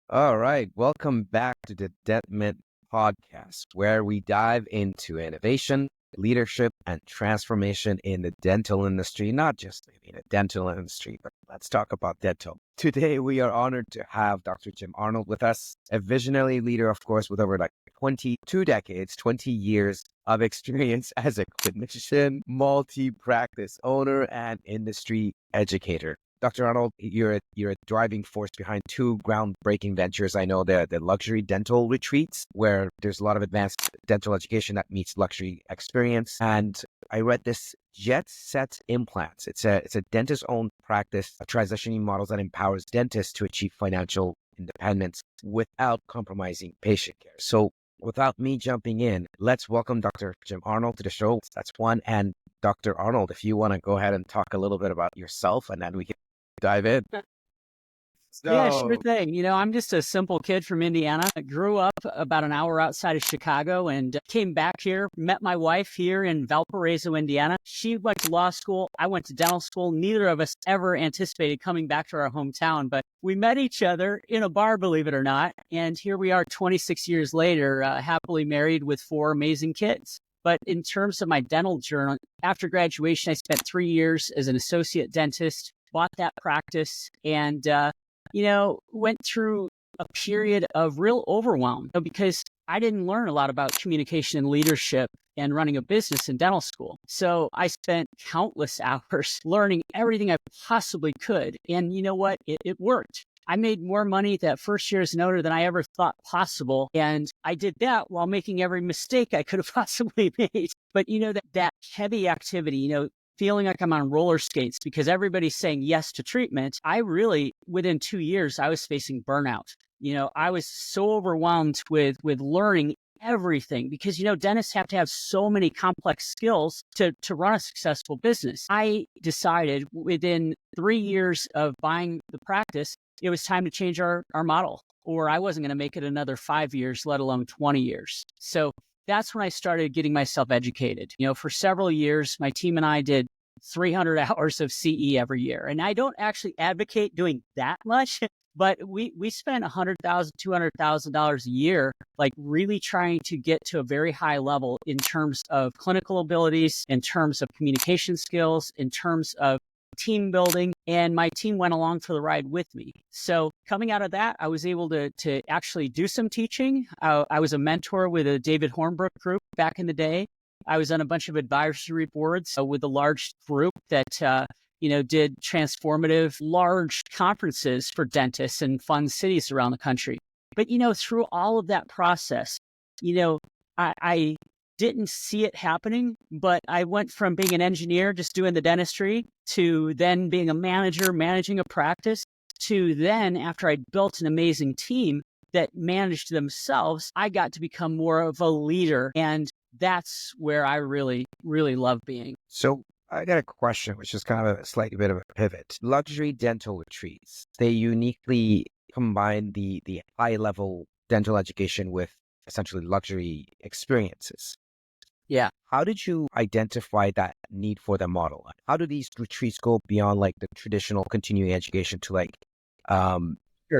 All right, welcome back to the DentMint podcast, where we dive into innovation, leadership, and transformation in the dental industry, not just maybe in the dental industry, but let's talk about dental. Today, we are honored to have Dr. Jim Arnold with us, a visionary leader, of course, with over 22 decades, 20 years of experience as a clinician, multi-practice owner, and industry educator. Dr. Arnold, you're a driving force behind two groundbreaking ventures. I know the luxury dental retreats, where there's a lot of advanced dental education that meets luxury experience. And I read this Jet Set Implants. It's a dentist-owned practice, transitioning models that empowers dentists to achieve financial independence without compromising patient care. So without me jumping in, let's welcome Dr. Jim Arnold to the show. That's one. And Dr. Arnold, if you want to go ahead and talk a little bit about yourself, and then we can dive in. Yeah, sure So, thing. I'm just a simple kid from Indiana. I grew up about an hour outside of Chicago and came back here, met my wife here in Valparaiso, Indiana. She went to law school. I went to dental school. Neither of us ever anticipated coming back to our hometown, but we met each other in a bar, believe it or not. And here we are 26 years later, happily married with four amazing kids. But in terms of my dental journey, after graduation, I spent 3 years as an associate dentist, bought that practice, and went through a period of real overwhelm because I didn't learn a lot about communication and leadership and running a business in dental school. So I spent countless hours learning everything I possibly could. And you know what? It worked. I made more money that first year as an owner than I ever thought possible. And I did that while making every mistake I could have possibly made. But that heavy activity, feeling like I'm on roller skates because everybody's saying yes to treatment. I really, within 2 years, I was facing burnout. I was so overwhelmed with learning everything because, dentists have to have so many complex skills to run a successful business. I decided within 3 years of buying the practice, it was time to change our model, or I wasn't going to make it another 5 years, let alone 20 years. So that's when I started getting myself educated. For several years, my team and I did 300 hours of CE every year. And I don't actually advocate doing that much, but we spent $100,000, $200,000 a year, like really trying to get to a very high level in terms of clinical abilities, in terms of communication skills, in terms of team building, and my team went along for the ride with me. So coming out of that, I was able to actually do some teaching. I was a mentor with a David Hornbrook group back in the day. I was on a bunch of advisory boards with a large group that did transformative large conferences for dentists in fun cities around the country. But through all of that process, I didn't see it happening, but I went from being an engineer, just doing the dentistry, to then being a manager, managing a practice, to then after I built an amazing team that managed themselves, I got to become more of a leader. And that's where I really, really love being. so I got a question, which is kind of a slightly bit of a pivot. Luxury dental retreats, they uniquely combine the high level dental education with essentially luxury experiences. Yeah. How did you identify that need for the model? How do these retreats go beyond the traditional continuing education to um,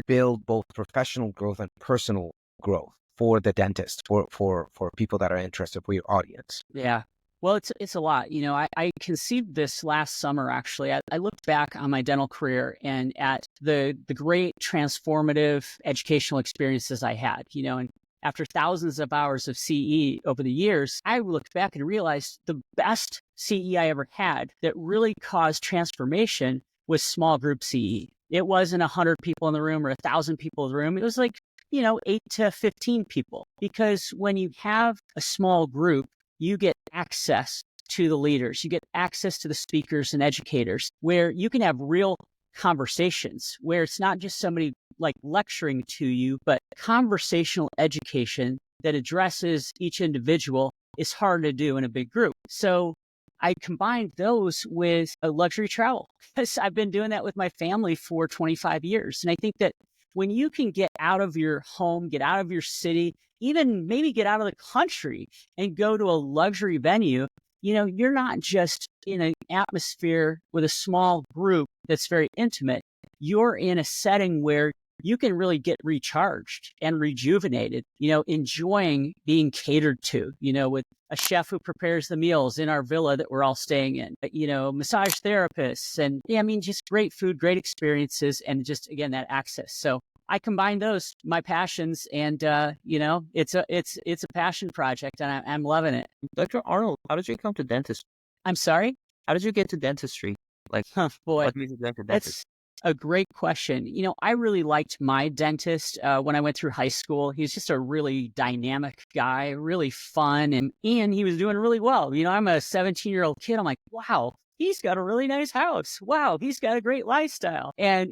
build both professional growth and personal growth for the dentist, for people that are interested, for your audience? Yeah. Well, it's a lot. I conceived this last summer, actually. I looked back on my dental career and at the great transformative educational experiences I had, and after thousands of hours of CE over the years, I looked back and realized the best CE I ever had that really caused transformation was small group CE. It wasn't 100 people in the room or 1,000 people in the room. It was 8 to 15 people. Because when you have a small group, you get access to the leaders, you get access to the speakers and educators where you can have real conversations, where it's not just somebody lecturing to you, but conversational education that addresses each individual is hard to do in a big group. So I combined those with a luxury travel because I've been doing that with my family for 25 years. And I think that when you can get out of your home, get out of your city, even maybe get out of the country and go to a luxury venue, you're not just in an atmosphere with a small group that's very intimate. You're in a setting where you can really get recharged and rejuvenated, enjoying being catered to, with a chef who prepares the meals in our villa that we're all staying in, massage therapists, and just great food, great experiences, and just, again, that access. So I combine those, my passions, and it's a passion project, and I'm loving it. Dr. Arnold, how did you come to dentistry? I'm sorry? How did you get to dentistry? Boy, what made you get to dentistry? that's a great question. I really liked my dentist when I went through high school. He was just a really dynamic guy, really fun, and he was doing really well. I'm a 17-year-old kid. I'm like, wow, he's got a really nice house. Wow, he's got a great lifestyle. And,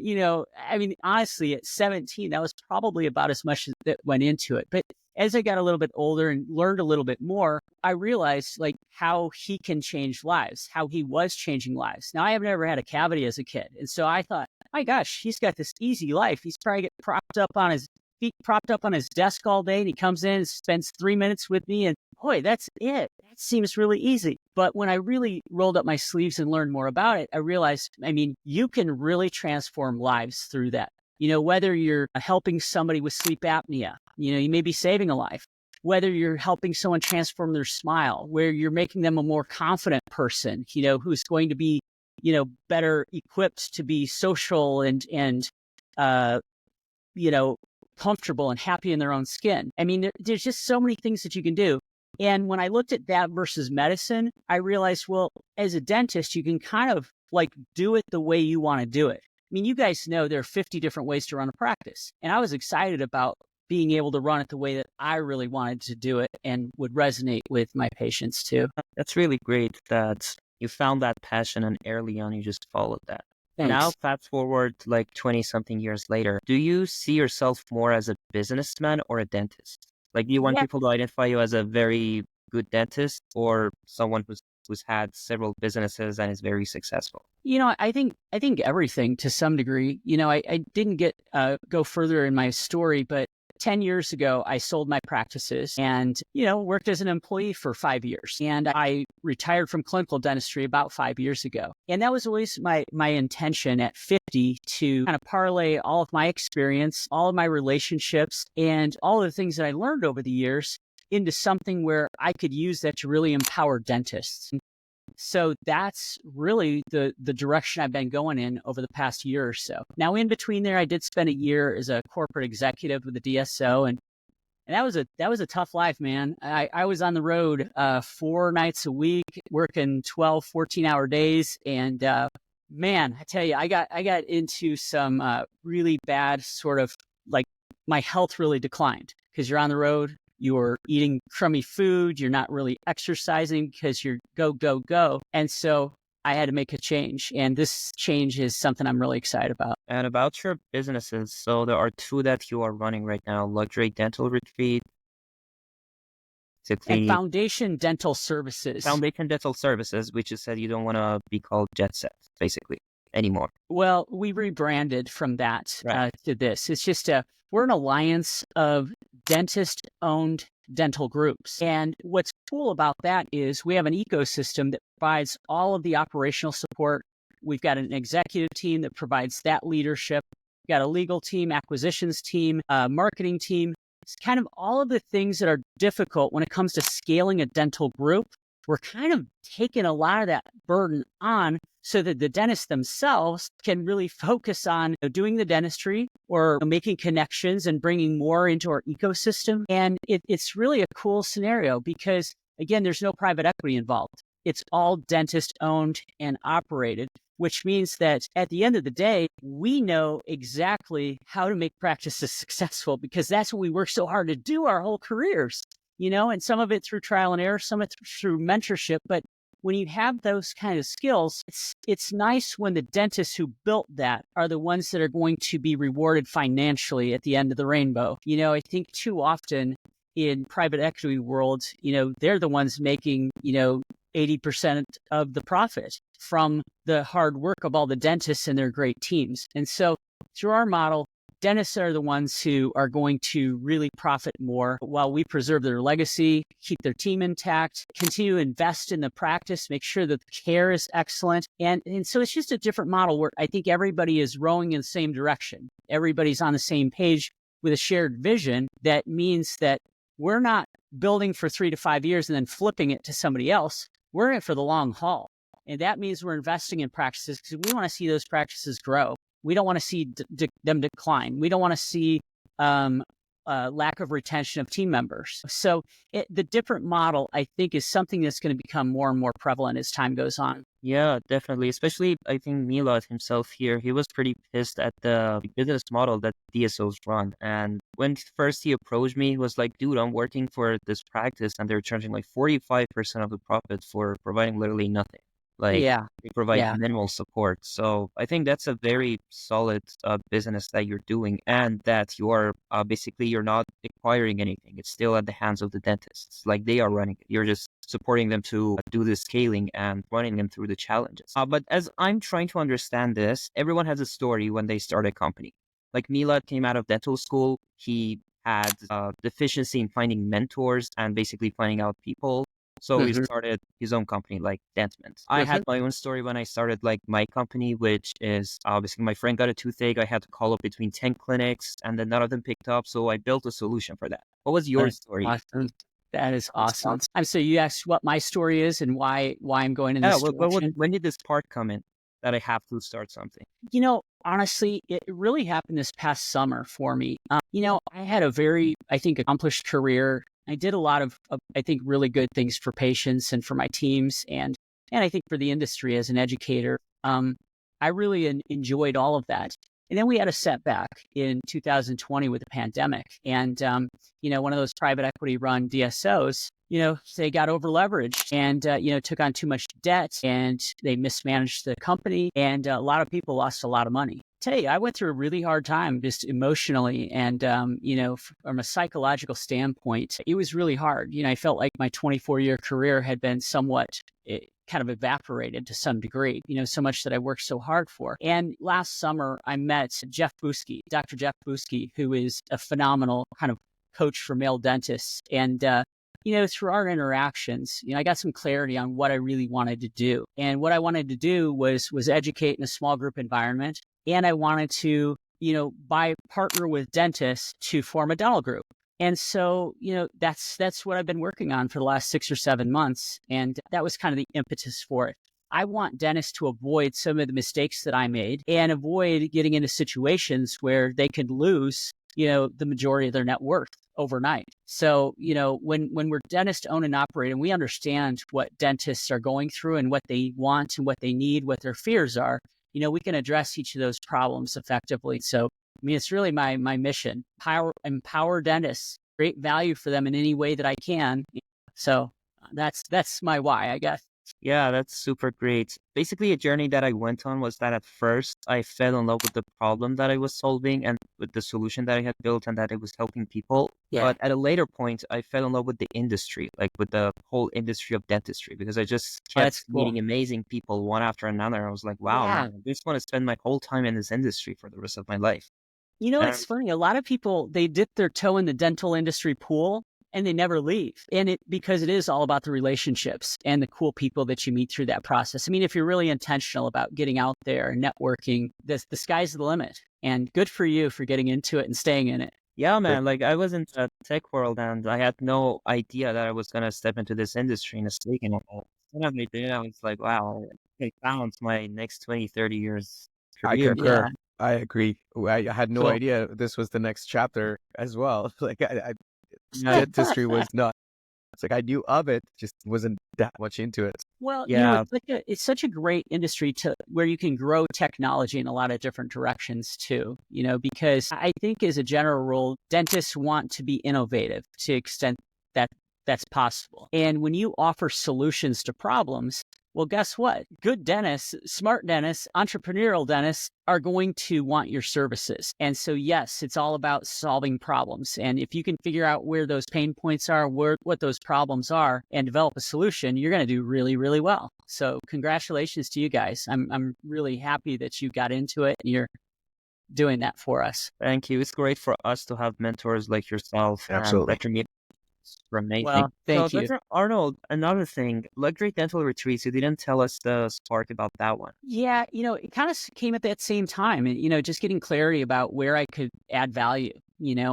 honestly, at 17, that was probably about as much as that went into it. But as I got a little bit older and learned a little bit more, I realized how he can change lives, how he was changing lives. Now, I have never had a cavity as a kid. And so I thought, my gosh, he's got this easy life. He's probably get propped up on his feet, propped up on his desk all day. And he comes in and spends 3 minutes with me. And boy, that's it. That seems really easy. But when I really rolled up my sleeves and learned more about it, I realized, you can really transform lives through that. Whether you're helping somebody with sleep apnea, you may be saving a life. Whether you're helping someone transform their smile, where you're making them a more confident person, who's going to be, better equipped to be social and comfortable and happy in their own skin. There's just so many things that you can do. And when I looked at that versus medicine, I realized, well, as a dentist, you can kind of do it the way you want to do it. You guys know there are 50 different ways to run a practice. And I was excited about being able to run it the way that I really wanted to do it and would resonate with my patients too. That's really great that you found that passion and early on you just followed that. Thanks. Now, fast forward 20-something years later, do you see yourself more as a businessman or a dentist? Do you want people to identify you as a very good dentist or someone who's had several businesses and is very successful? I think everything to some degree. I didn't go further in my story, but 10 years ago, I sold my practices and, worked as an employee for 5 years. And I retired from clinical dentistry about 5 years ago. And that was always my intention at 50 to kind of parlay all of my experience, all of my relationships, and all of the things that I learned over the years into something where I could use that to really empower dentists. So that's really the direction I've been going in over the past year or so. Now, in between there, I did spend a year as a corporate executive with the DSO, and that was a tough life, man. I was on the road 4 nights a week, working 12, 14-hour days, and man, I tell you, I got into some really bad sort of my health really declined because you're on the road. You're eating crummy food. You're not really exercising because you're go, go, go. And so I had to make a change. And this change is something I'm really excited about. And about your businesses, so there are 2 that you are running right now, Luxury Dental Retreat. And Foundation Dental Services. Foundation Dental Services, which you said you don't want to be called Jet Set, basically, anymore. Well, we rebranded from that to this. It's just we're an alliance of dentist-owned dental groups. And what's cool about that is we have an ecosystem that provides all of the operational support. We've got an executive team that provides that leadership. We've got a legal team, acquisitions team, marketing team. It's kind of all of the things that are difficult when it comes to scaling a dental group. We're kind of taking a lot of that burden on so that the dentists themselves can really focus on doing the dentistry or making connections and bringing more into our ecosystem. And it's really a cool scenario because, again, there's no private equity involved. It's all dentist owned and operated, which means that at the end of the day, we know exactly how to make practices successful because that's what we work so hard to do our whole careers. And some of it through trial and error, some of it through mentorship. But when you have those kind of skills, it's nice when the dentists who built that are the ones that are going to be rewarded financially at the end of the rainbow. I think too often in private equity world, they're the ones making, 80% of the profit from the hard work of all the dentists and their great teams. And so through our model, dentists are the ones who are going to really profit more while we preserve their legacy, keep their team intact, continue to invest in the practice, make sure that the care is excellent. And so it's just a different model where I think everybody is rowing in the same direction. Everybody's on the same page with a shared vision. That means that we're not building for 3 to 5 years and then flipping it to somebody else. We're in it for the long haul. And that means we're investing in practices because we want to see those practices grow. We don't want to see them decline. We don't want to see lack of retention of team members. So the different model, I think, is something that's going to become more and more prevalent as time goes on. Yeah, definitely. Especially, I think Milad himself here, he was pretty pissed at the business model that DSOs run. And when first he approached me, he was like, dude, I'm working for this practice and they're charging like 45% of the profit for providing literally nothing. Like they provide minimal support. So I think that's a very solid business that you're doing, and that you are basically you're not acquiring anything. It's still at the hands of the dentists. Like they are running it. You're just supporting them to do the scaling and running them through the challenges. But as I'm trying to understand this, everyone has a story when they start a company. Like Milad came out of dental school. He had deficiency in finding mentors and basically finding out people. So he started his own company, like Dentment. I had my own story when I started like my company, which is basically my friend got a toothache. I had to call up between 10 clinics and then none of them picked up. So I built a solution for that. What was your story? Awesome. That is awesome. So you asked what my story is and why I'm going in this direction. When did this part come in that I have to start something? Honestly, it really happened this past summer for me. I had a very, I think, accomplished career. I did a lot of, I think, really good things for patients and for my teams. And I think for the industry as an educator, I really enjoyed all of that. And then we had a setback in 2020 with the pandemic. And, one of those private equity run DSOs, they got over leveraged and, took on too much debt and they mismanaged the company. And a lot of people lost a lot of money. Tell you, I went through a really hard time just emotionally and, from a psychological standpoint, it was really hard. I felt like my 24-year career had been somewhat kind of evaporated to some degree, so much that I worked so hard for. And last summer, I met Dr. Jeff Buski, who is a phenomenal kind of coach for male dentists. And, through our interactions, I got some clarity on what I really wanted to do. And what I wanted to do was educate in a small group environment. And I wanted to, partner with dentists to form a dental group. And so, that's what I've been working on for the last 6 or 7 months. And that was kind of the impetus for it. I want dentists to avoid some of the mistakes that I made and avoid getting into situations where they could lose, the majority of their net worth overnight. So, when we're dentist owned and operated, and we understand what dentists are going through and what they want and what they need, what their fears are, we can address each of those problems effectively. So, it's really my mission, empower dentists, create value for them in any way that I can. So that's my why, I guess. Yeah, that's super great. Basically, a journey that I went on was that at first I fell in love with the problem that I was solving and with the solution that I had built and that it was helping people. Yeah. But at a later point, I fell in love with the industry, like with the whole industry of dentistry, because I just kept meeting amazing people one after another. I was like, wow, man, I just want to spend my whole time in this industry for the rest of my life. It's funny. A lot of people, they dip their toe in the dental industry pool and they never leave. And because it is all about the relationships and the cool people that you meet through that process. If you're really intentional about getting out there and networking, the sky's the limit. And good for you for getting into it and staying in it. Yeah, man. Like I was in the tech world and I had no idea that I was going to step into this industry in a second. When I did, I was like, wow, I found my next 20, 30 years career. I concur. Yeah. I agree. I had no idea this was the next chapter as well. Like dentistry was not. It's like I knew of it, just wasn't that much into it. Well, it's such a great industry where you can grow technology in a lot of different directions too. Because I think as a general rule, dentists want to be innovative to the extent that that's possible. And when you offer solutions to problems, well, guess what? Good dentists, smart dentists, entrepreneurial dentists are going to want your services. And so, yes, it's all about solving problems. And if you can figure out where those pain points are, what those problems are, and develop a solution, you're going to do really, really well. So congratulations to you guys. I'm really happy that you got into it. And doing that for us. Thank you. It's great for us to have mentors like yourself and Absolutely. recognition. It's amazing. Well, thank So, you. Dr. Arnold, another thing, luxury dental retreats. You didn't tell us the spark about that one. Yeah, it kind of came at that same time, and just getting clarity about where I could add value,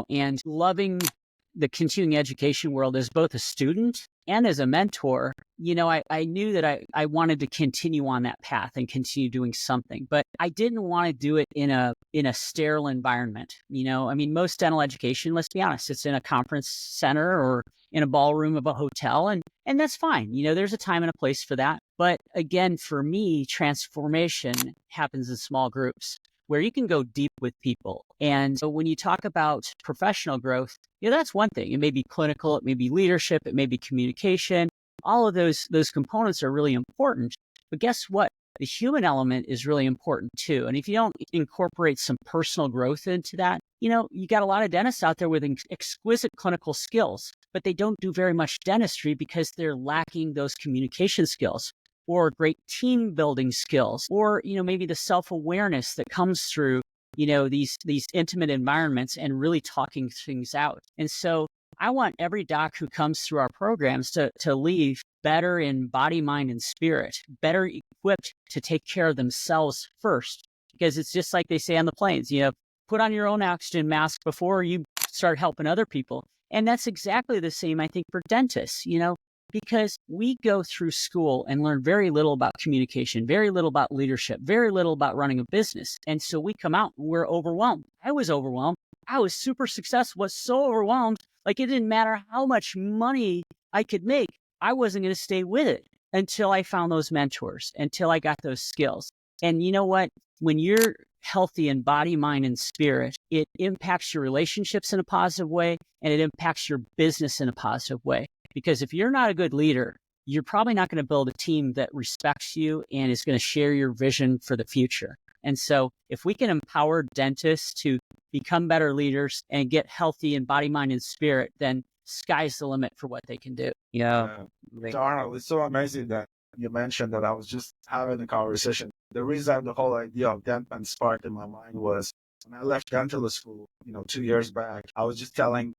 and loving the continuing education world as both a student and as a mentor. I knew that I wanted to continue on that path and continue doing something, but I didn't want to do it in a sterile environment. I mean, most dental education, let's be honest, it's in a conference center or in a ballroom of a hotel, and that's fine. There's a time and a place for that. But again, for me, transformation happens in small groups where you can go deep with people. And so when you talk about professional growth, that's one thing. It may be clinical, it may be leadership, it may be communication. All of those components are really important. But guess what? The human element is really important too. And if you don't incorporate some personal growth into that, you got a lot of dentists out there with exquisite clinical skills, but they don't do very much dentistry because they're lacking those communication skills or great team building skills, or, maybe the self-awareness that comes through, these intimate environments and really talking things out. And so I want every doc who comes through our programs to leave better in body, mind, and spirit, better equipped to take care of themselves first. Because it's just like they say on the planes, put on your own oxygen mask before you start helping other people. And that's exactly the same, I think, for dentists, because we go through school and learn very little about communication, very little about leadership, very little about running a business. And so we come out and we're overwhelmed. I was overwhelmed. I was super successful, was so overwhelmed. Like it didn't matter how much money I could make. I wasn't going to stay with it until I found those mentors, until I got those skills. And you know what? When you're healthy in body, mind, and spirit, it impacts your relationships in a positive way, and it impacts your business in a positive way. Because if you're not a good leader, you're probably not going to build a team that respects you and is going to share your vision for the future. And so if we can empower dentists to become better leaders and get healthy in body, mind, and spirit, then sky's the limit for what they can do. Yeah. So Arnold, it's so amazing that you mentioned that. I was just having a conversation. The reason the whole idea of Dentman sparked in my mind was when I left dental school, 2 years back, I was just telling,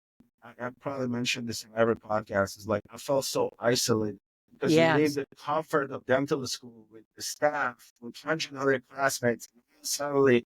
I probably mentioned this in every podcast, is like I felt so isolated because you leave the comfort of dental school with the staff, with 100 other classmates, and suddenly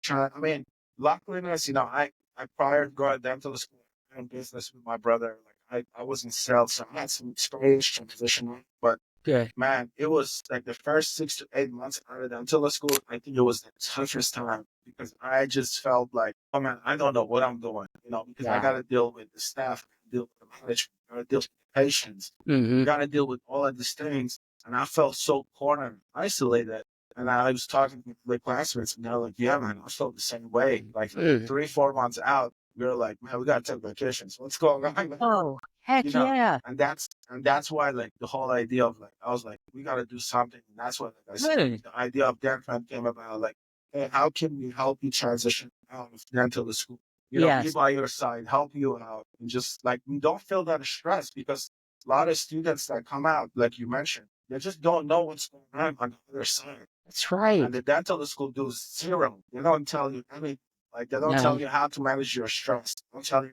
luckily, I prior to going to dental school, I in business with my brother. Like I was in sales, so I had some strange transition, but Good. man, it was like the first 6 to 8 months out of dental school. I think it was the toughest time because I just felt like, oh man, I don't know what I'm doing, because I got to deal with the staff, deal with the management, I got to deal with the patients, got to deal with all of these things. And I felt so cornered, isolated. And I was talking to my classmates, and they're like, yeah, man, I felt the same way. Like 3-4 months out, we were like, man, we got to take vacations. What's going on? Oh, heck yeah. And that's why, like, the whole idea of, like, I was like, we got to do something. And that's what, like I said, the idea of Dentman came about, like, hey, how can we help you transition out of dental school? Be by your side, help you out, and just, like, don't feel that stress, because a lot of students that come out, like you mentioned, they just don't know what's going on the other side. That's right. And the dental school does zero. They don't tell you anything. Like, they don't tell you how to manage your stress. They don't tell you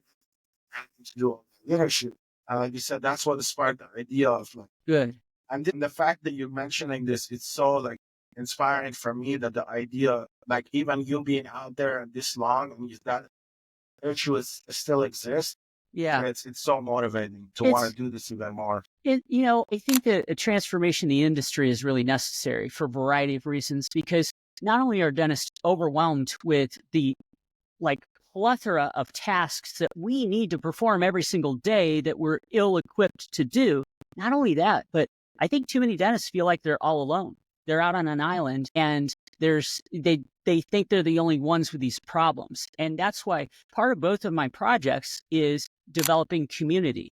how to do leadership. And like you said, that's what sparked the idea of, like, Good. and then the fact that you're mentioning this, it's so, like, inspiring for me, that the idea, like, even you being out there this long and that virtue still exists. Yeah. It's so motivating to want to do this even more. I think that a transformation in the industry is really necessary for a variety of reasons, because not only are dentists overwhelmed with the plethora of tasks that we need to perform every single day that we're ill-equipped to do. Not only that, but I think too many dentists feel like they're all alone. They're out on an island, and they think they're the only ones with these problems. And that's why part of both of my projects is developing community.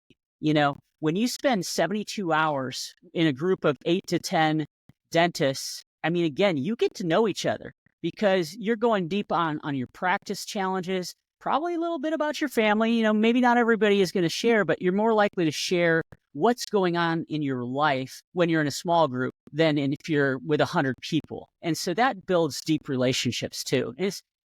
When you spend 72 hours in a group of 8 to 10 dentists, again, you get to know each other, because you're going deep on your practice challenges, probably a little bit about your family. Maybe not everybody is going to share, but you're more likely to share what's going on in your life when you're in a small group than if you're with 100 people. And so that builds deep relationships too.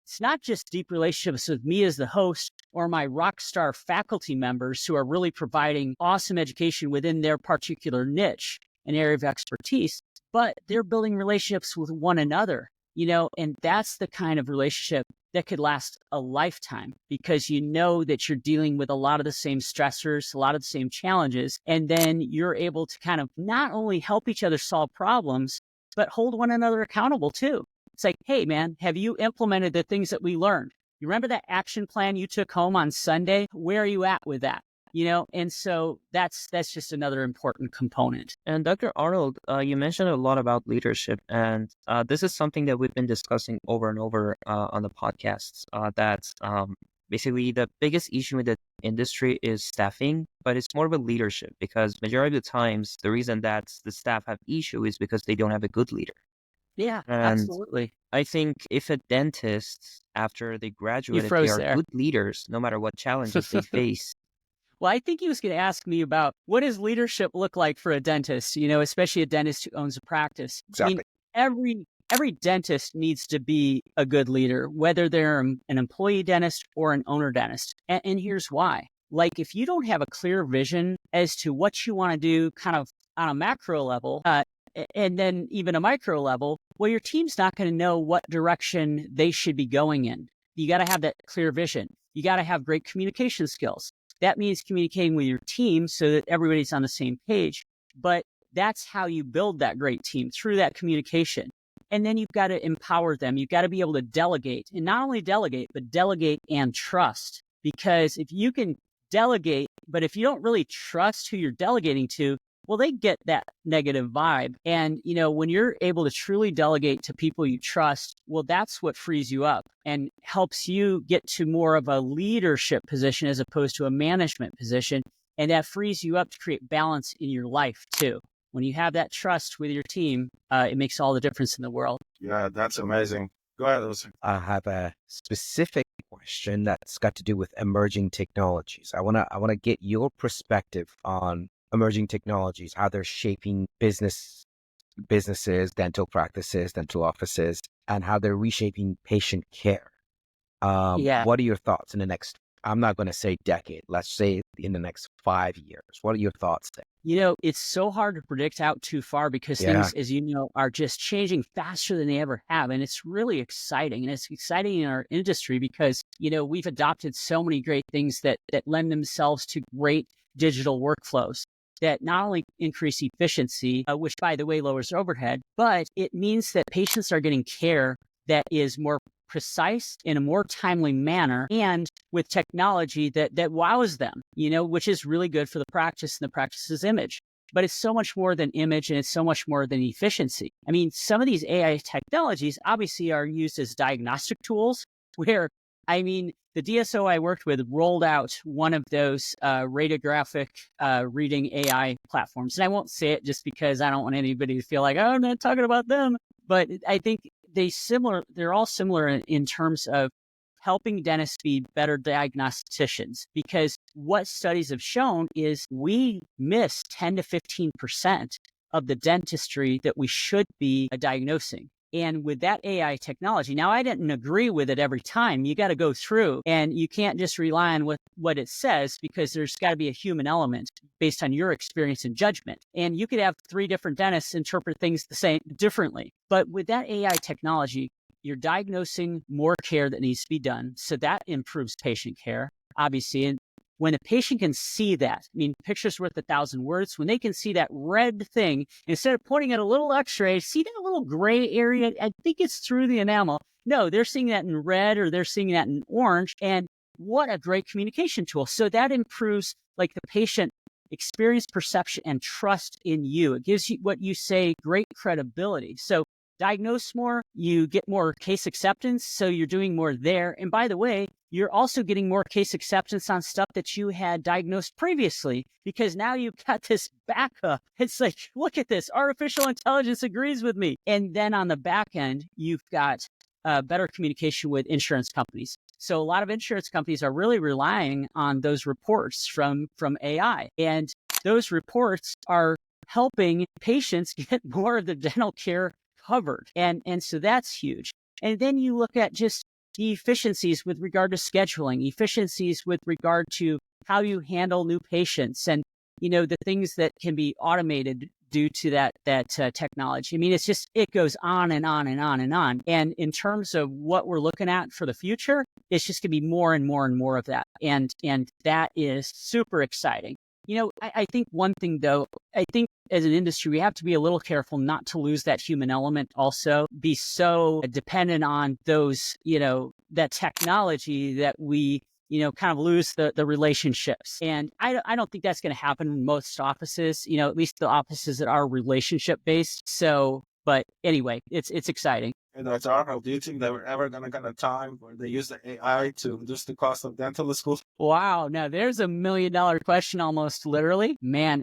it's not just deep relationships with me as the host or my rock star faculty members who are really providing awesome education within their particular niche and area of expertise, but they're building relationships with one another, and that's the kind of relationship that could last a lifetime, because you know that you're dealing with a lot of the same stressors, a lot of the same challenges, and then you're able to kind of not only help each other solve problems, but hold one another accountable too. It's like, hey, man, have you implemented the things that we learned? You remember that action plan you took home on Sunday? Where are you at with that? And so that's just another important component. And Dr. Arnold, you mentioned a lot about leadership, and this is something that we've been discussing over and over on the podcasts. That's basically the biggest issue in the industry is staffing, but it's more of a leadership, because majority of the times the reason that the staff have issue is because they don't have a good leader. Yeah, And absolutely. I think if a dentist, after they graduate, if they froze are there. good leaders, no matter what challenges they face. Well, I think he was going to ask me about what does leadership look like for a dentist, especially a dentist who owns a practice. Exactly. I mean, every dentist needs to be a good leader, whether they're an employee dentist or an owner dentist. And here's why. Like, if you don't have a clear vision as to what you want to do kind of on a macro level, and then even a micro level, well, your team's not going to know what direction they should be going in. You got to have that clear vision. You got to have great communication skills. That means communicating with your team so that everybody's on the same page. But that's how you build that great team, through that communication. And then you've got to empower them. You've got to be able to delegate, and not only delegate, but delegate and trust. Because if you can delegate, but if you don't really trust who you're delegating to, well, they get that negative vibe. And, when you're able to truly delegate to people you trust, well, that's what frees you up and helps you get to more of a leadership position as opposed to a management position. And that frees you up to create balance in your life too. When you have that trust with your team, it makes all the difference in the world. Yeah, that's amazing. Go ahead, Lucy. I have a specific question that's got to do with emerging technologies. I wanna get your perspective on emerging technologies, how they're shaping businesses, dental practices, dental offices, and how they're reshaping patient care. Yeah. What are your thoughts in the next, I'm not going to say decade, let's say in the next 5 years? What are your thoughts there? It's so hard to predict out too far, because things, as you know, are just changing faster than they ever have. And it's really exciting. And it's exciting in our industry because, we've adopted so many great things that lend themselves to great digital workflows that not only increase efficiency, which, by the way, lowers overhead, but it means that patients are getting care that is more precise in a more timely manner, and with technology that wows them, which is really good for the practice and the practice's image. But it's so much more than image, and it's so much more than efficiency. I mean, some of these AI technologies obviously are used as diagnostic tools, where, the DSO I worked with rolled out one of those radiographic reading AI platforms. And I won't say it just because I don't want anybody to feel like, oh, I'm not talking about them. But I think they're all similar in terms of helping dentists be better diagnosticians, because what studies have shown is we miss 10 to 15% of the dentistry that we should be diagnosing. And with that AI technology, now I didn't agree with it every time. You got to go through, and you can't just rely on what it says, because there's got to be a human element based on your experience and judgment. And you could have 3 different dentists interpret things the same differently. But with that AI technology, you're diagnosing more care that needs to be done. So that improves patient care, obviously. And when the patient can see that, picture's worth 1,000 words. When they can see that red thing, instead of pointing at a little x-ray, see that little gray area? I think it's through the enamel. No, they're seeing that in red, or they're seeing that in orange. And what a great communication tool. So that improves the patient experience, perception, and trust in you. It gives you, what you say, great credibility. So diagnose more, you get more case acceptance, so you're doing more there. And by the way, you're also getting more case acceptance on stuff that you had diagnosed previously, because now you've got this backup. It's like, look at this, artificial intelligence agrees with me. And then on the back end, you've got better communication with insurance companies. So a lot of insurance companies are really relying on those reports from AI. And those reports are helping patients get more of the dental care covered. And so that's huge. And then you look at just the efficiencies with regard to scheduling, efficiencies with regard to how you handle new patients, and the things that can be automated due to that technology. I mean, it's just, it goes on and on and on and on. And in terms of what we're looking at for the future, it's just going to be more and more and more of that. And that is super exciting. I think one thing though, I think as an industry, we have to be a little careful not to lose that human element also, be so dependent on those, that technology that we, kind of lose the relationships. And I don't think that's going to happen in most offices, at least the offices that are relationship based. So, but anyway, it's exciting. And that's Arnold. Do you think that we're ever going to get a time where they use the AI to reduce the cost of dental school? Wow. Now there's $1 million question, almost literally. Man,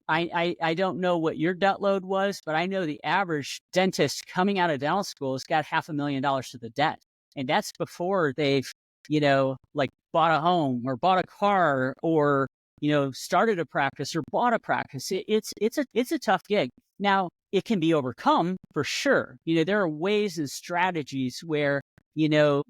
I don't know what your debt load was, but I know the average dentist coming out of dental school has got $500,000 to the debt. And that's before they've, like bought a home or bought a car or, started a practice or bought a practice. It's a tough gig. Now, it can be overcome for sure. There are ways and strategies where, you know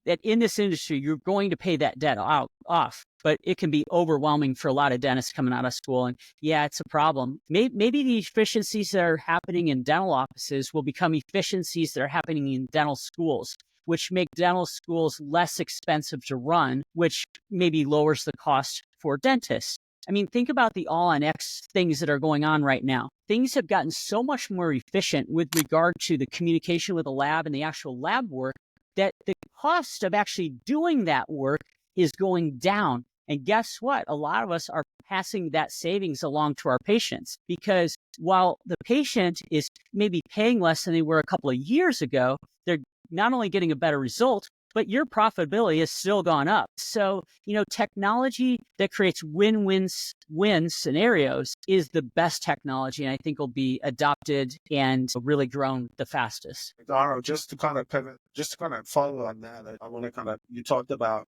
that in this industry, you're going to pay that debt off, but it can be overwhelming for a lot of dentists coming out of school. And yeah, it's a problem. Maybe the efficiencies that are happening in dental offices will become efficiencies that are happening in dental schools, which make dental schools less expensive to run, which maybe lowers the cost for dentists. I mean, think about the all-on-X things that are going on right now. Things have gotten so much more efficient with regard to the communication with the lab and the actual lab work that the cost of actually doing that work is going down. And guess what? A lot of us are passing that savings along to our patients, because while the patient is maybe paying less than they were a couple of years ago, they're not only getting a better result, but your profitability has still gone up. So, technology that creates win-win scenarios is the best technology, and I think will be adopted and really grown the fastest. Arnold, just to kind of pivot, just to kind of follow on that, I want to kind of, you talked about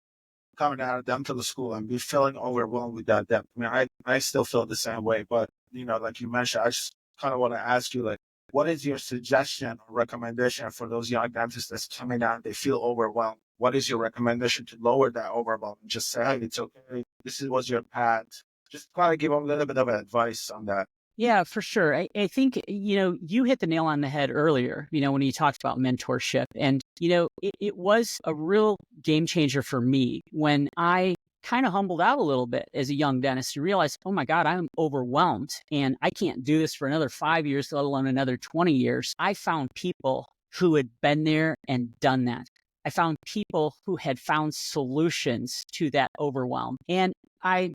coming out of dental school and be feeling overwhelmed with that debt. I mean, I still feel the same way, but, like you mentioned, I just kind of want to ask you, like, what is your suggestion or recommendation for those young dentists that's coming out and they feel overwhelmed? What is your recommendation to lower that overwhelm? Just say, hey, it's okay. This was your path. Just kind of give them a little bit of advice on that. Yeah, for sure. I think, you hit the nail on the head earlier, when you talked about mentorship. And, it was a real game changer for me when I kind of humbled out a little bit as a young dentist and realized, oh my God, I'm overwhelmed and I can't do this for another 5 years, let alone another 20 years. I found people who had been there and done that. I found people who had found solutions to that overwhelm. And I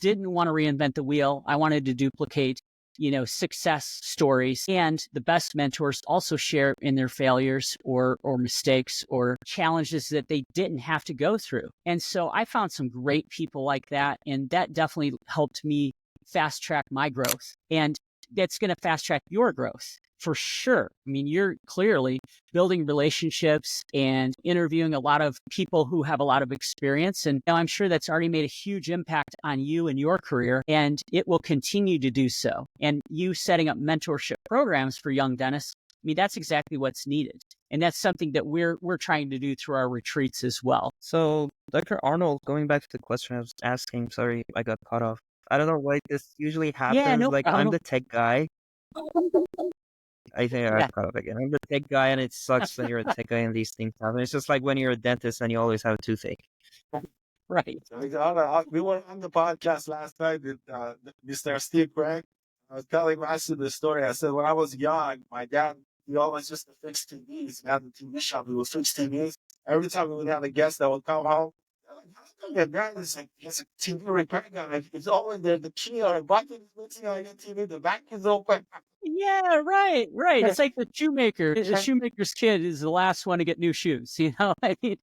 didn't want to reinvent the wheel. I wanted to duplicate success stories. And the best mentors also share in their failures or mistakes or challenges that they didn't have to go through. And so I found some great people like that. And that definitely helped me fast track my growth. And that's going to fast track your growth for sure. I mean, you're clearly building relationships and interviewing a lot of people who have a lot of experience. And I'm sure that's already made a huge impact on you and your career, and it will continue to do so. And you setting up mentorship programs for young dentists, I mean, that's exactly what's needed. And that's something that we're trying to do through our retreats as well. So, Dr. Arnold, going back to the question I was asking, sorry, I got cut off. I don't know why this usually happens. Yeah, no like, problem. I'm the tech guy. I think I got cut off again. I'm the tech guy, and it sucks when you're a tech guy and these things happen. It's just like when you're a dentist and you always have a toothache. Right. We were on the podcast last night with Mr. Steve Craig. I was telling Master the story. I said, when I was young, my dad, we always used to fix TVs. We had the TV shop. We would fix TVs. Every time we would have a guest that would come home, they're like, how come your dad is a TV repair guy? It's always the key or a button is missing on your TV. The back is open. Yeah, right. It's like the shoemaker. The shoemaker's kid is the last one to get new shoes. I mean,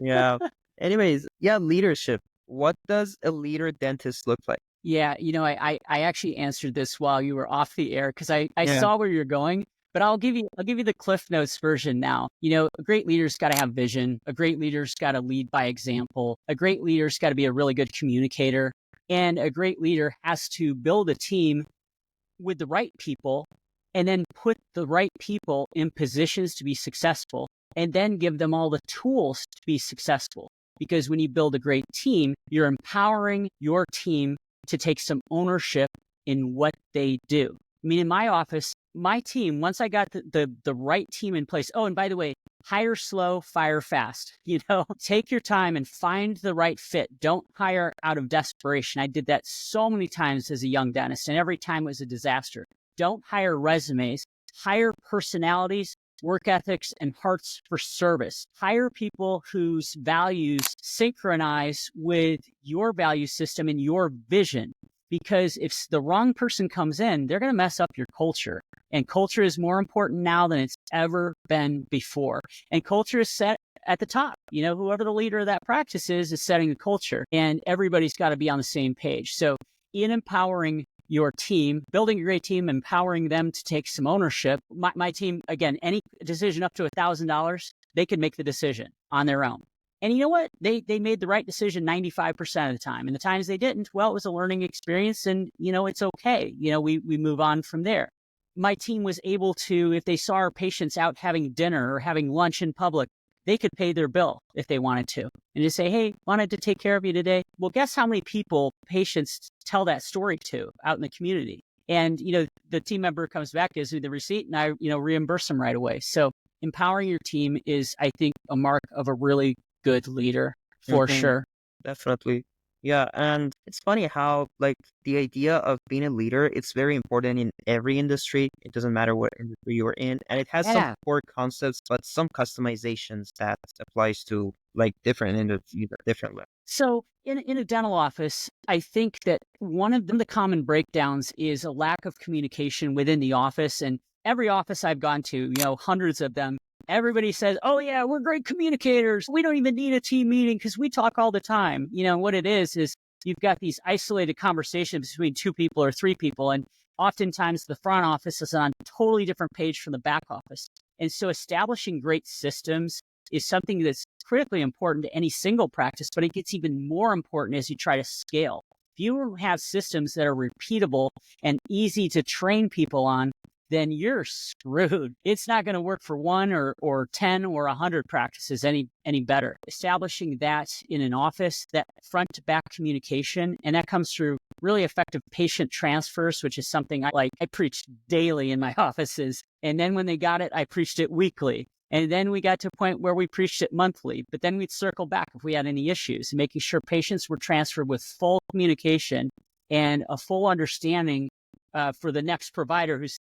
Yeah. Anyways, leadership. What does a leader dentist look like? Yeah, I actually answered this while you were off the air because I saw where you're going, but I'll give you the Cliff Notes version now. A great leader's got to have vision. A great leader's got to lead by example. A great leader's got to be a really good communicator, and a great leader has to build a team with the right people and then put the right people in positions to be successful, and then give them all the tools to be successful. Because when you build a great team, you're empowering your team to take some ownership in what they do. I mean, in my office, my team, once I got the right team in place, oh, and by the way, hire slow, fire fast. Take your time and find the right fit. Don't hire out of desperation. I did that so many times as a young dentist, and every time it was a disaster. Don't hire resumes, hire personalities, work ethics, and hearts for service. Hire people whose values synchronize with your value system and your vision. Because if the wrong person comes in, they're going to mess up your culture. And culture is more important now than it's ever been before. And culture is set at the top. Whoever the leader of that practice is setting the culture. And everybody's got to be on the same page. So in empowering your team, building a great team, empowering them to take some ownership. My team, again, any decision up to $1,000, they could make the decision on their own. And you know what? They made the right decision 95% of the time. And the times they didn't, well, it was a learning experience, and, it's okay. We move on from there. My team was able to, if they saw our patients out having dinner or having lunch in public, they could pay their bill if they wanted to. And just say, hey, wanted to take care of you today. Well, guess how many people patients tell that story to out in the community? And, the team member comes back, gives me the receipt, and I, reimburse them right away. So empowering your team is, I think, a mark of a really good leader for sure. Definitely. Yeah. And it's funny how the idea of being a leader, it's very important in every industry. It doesn't matter what industry you're in. And it has some core concepts, but some customizations that applies to different industries at different levels. So in a dental office, I think that one of the common breakdowns is a lack of communication within the office. And every office I've gone to, hundreds of them, everybody says, oh yeah, we're great communicators. We don't even need a team meeting because we talk all the time. What it is you've got these isolated conversations between two people or three people. And oftentimes the front office is on a totally different page from the back office. And so establishing great systems is something that's critically important to any single practice, but it gets even more important as you try to scale. If you have systems that are repeatable and easy to train people on, then you're screwed. It's not going to work for 1 or 10 or 100 practices any better. Establishing that in an office, that front to back communication, and that comes through really effective patient transfers, which is something I preach daily in my offices. And then when they got it, I preached it weekly. And then we got to a point where we preached it monthly, but then we'd circle back if we had any issues, making sure patients were transferred with full communication and a full understanding for the next provider who's,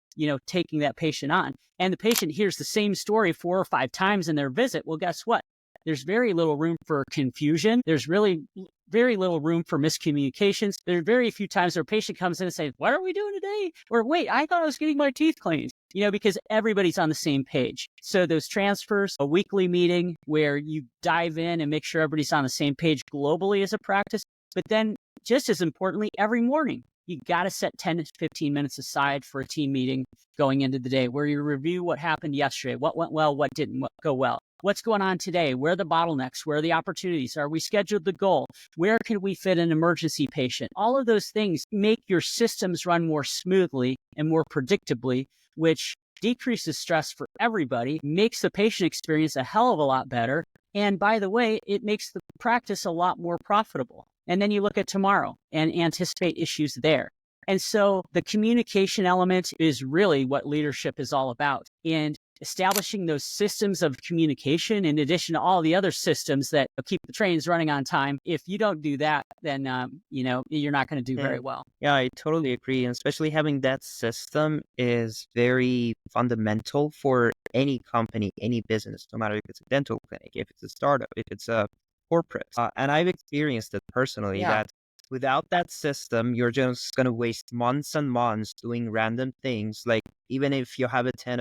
taking that patient on. And the patient hears the same story 4 or 5 times in their visit. Well, guess what? There's very little room for confusion. There's really very little room for miscommunications. There are very few times where a patient comes in and says, what are we doing today? Or wait, I thought I was getting my teeth cleaned. Because everybody's on the same page. So those transfers, a weekly meeting where you dive in and make sure everybody's on the same page globally as a practice. But then just as importantly, every morning, you got to set 10 to 15 minutes aside for a team meeting going into the day where you review what happened yesterday, what went well, what didn't go well. What's going on today? Where are the bottlenecks? Where are the opportunities? Are we scheduled the goal? Where can we fit an emergency patient? All of those things make your systems run more smoothly and more predictably, which decreases stress for everybody, makes the patient experience a hell of a lot better. And by the way, it makes the practice a lot more profitable. And then you look at tomorrow and anticipate issues there. And so the communication element is really what leadership is all about. And establishing those systems of communication in addition to all the other systems that keep the trains running on time. If you don't do that, then, you're not going to do very well. Yeah, I totally agree. And especially having that system is very fundamental for any company, any business, no matter if it's a dental clinic, if it's a startup, if it's a corporate. And I've experienced it personally that without that system, you're just going to waste months and months doing random things. Like even if you have a 10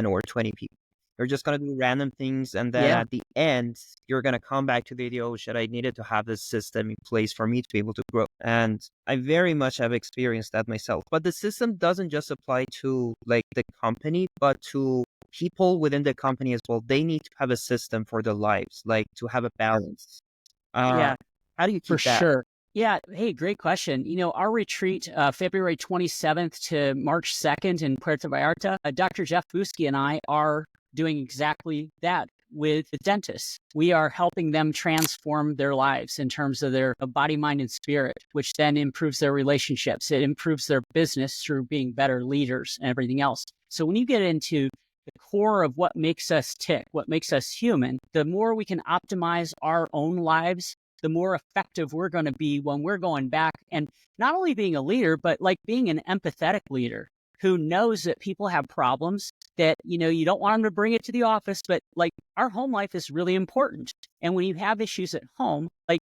or 20 people, you're just going to do random things. And then at the end, you're going to come back to the idea, oh shit, I needed to have this system in place for me to be able to grow. And I very much have experienced that myself. But the system doesn't just apply to the company, but to people within the company as well. They need to have a system for their lives, to have a balance. How do you keep for that? Sure. Yeah. Hey, great question. Our retreat, February 27th to March 2nd in Puerto Vallarta, Dr. Jeff Buski and I are doing exactly that with the dentists. We are helping them transform their lives in terms of their body, mind, and spirit, which then improves their relationships. It improves their business through being better leaders and everything else. So when you get into the core of what makes us tick, what makes us human, the more we can optimize our own lives, the more effective we're going to be when we're going back and not only being a leader, but like being an empathetic leader who knows that people have problems that, you don't want them to bring it to the office, but like our home life is really important. And when you have issues at home, like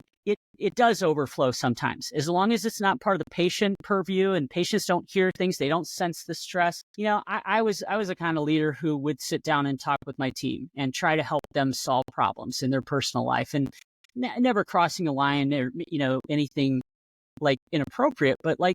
it does overflow sometimes, as long as it's not part of the patient purview and patients don't hear things, they don't sense the stress. I was a kind of leader who would sit down and talk with my team and try to help them solve problems in their personal life, and never crossing a line or, anything like inappropriate, but like,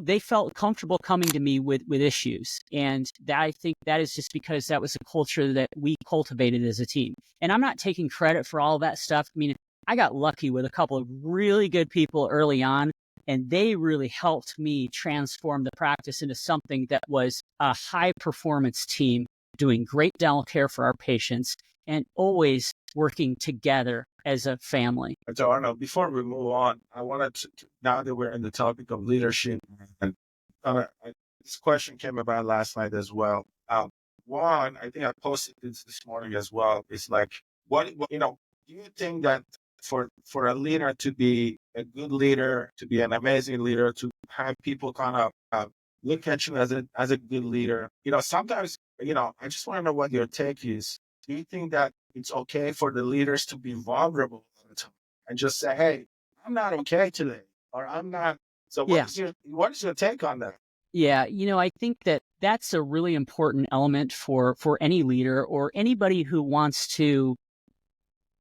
they felt comfortable coming to me with issues. And that, I think that is just because that was a culture that we cultivated as a team. And I'm not taking credit for all of that stuff. I mean, I got lucky with a couple of really good people early on, and they really helped me transform the practice into something that was a high performance team doing great dental care for our patients and always working together as a family. So Arnold, before we move on, I wanted now that we're in the topic of leadership, and this question came about last night as well. One, I think I posted this morning as well. It's like, do you think that for a leader to be a good leader, to be an amazing leader, to have people kind of look at you as a good leader, sometimes, I just want to know what your take is. Do you think that it's okay for the leaders to be vulnerable all the time and just say, "Hey, I'm not okay today," or "I'm not"? So, Yeah. what is your take on that? Yeah, I think that that's a really important element for any leader or anybody who wants to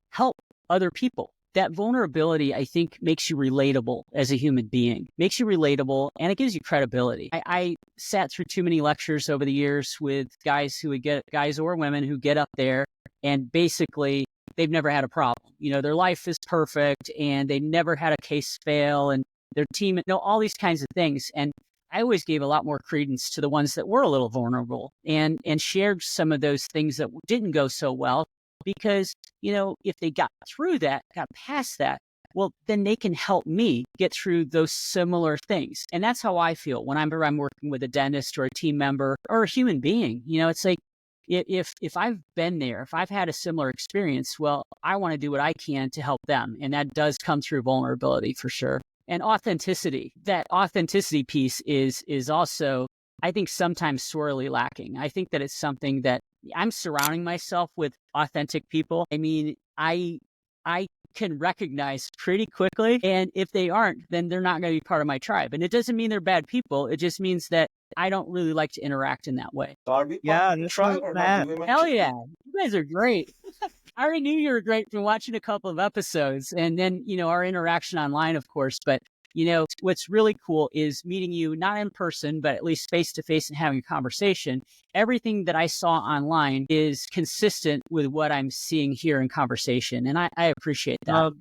help other people. That vulnerability, I think, makes you relatable as a human being, makes you relatable, and it gives you credibility. I sat through too many lectures over the years with guys or women who get up there and basically they've never had a problem. Their life is perfect and they never had a case fail and their team, all these kinds of things. And I always gave a lot more credence to the ones that were a little vulnerable and shared some of those things that didn't go so well, because, if they got past that, well, then they can help me get through those similar things. And that's how I feel whenever I'm working with a dentist or a team member or a human being. It's like, if I've been there, if I've had a similar experience, well, I want to do what I can to help them. And that does come through vulnerability for sure. And authenticity. That authenticity piece is also, I think, sometimes sorely lacking. I think that it's something that I'm surrounding myself with authentic people. I mean, I can recognize pretty quickly. And if they aren't, then they're not going to be part of my tribe. And it doesn't mean they're bad people. It just means that I don't really like to interact in that way. Yeah, that's Try not or bad. not? Hell yeah. You guys are great. I already knew you were great from watching a couple of episodes and then, our interaction online, of course. But, what's really cool is meeting you, not in person, but at least face to face and having a conversation. Everything that I saw online is consistent with what I'm seeing here in conversation. And I appreciate that.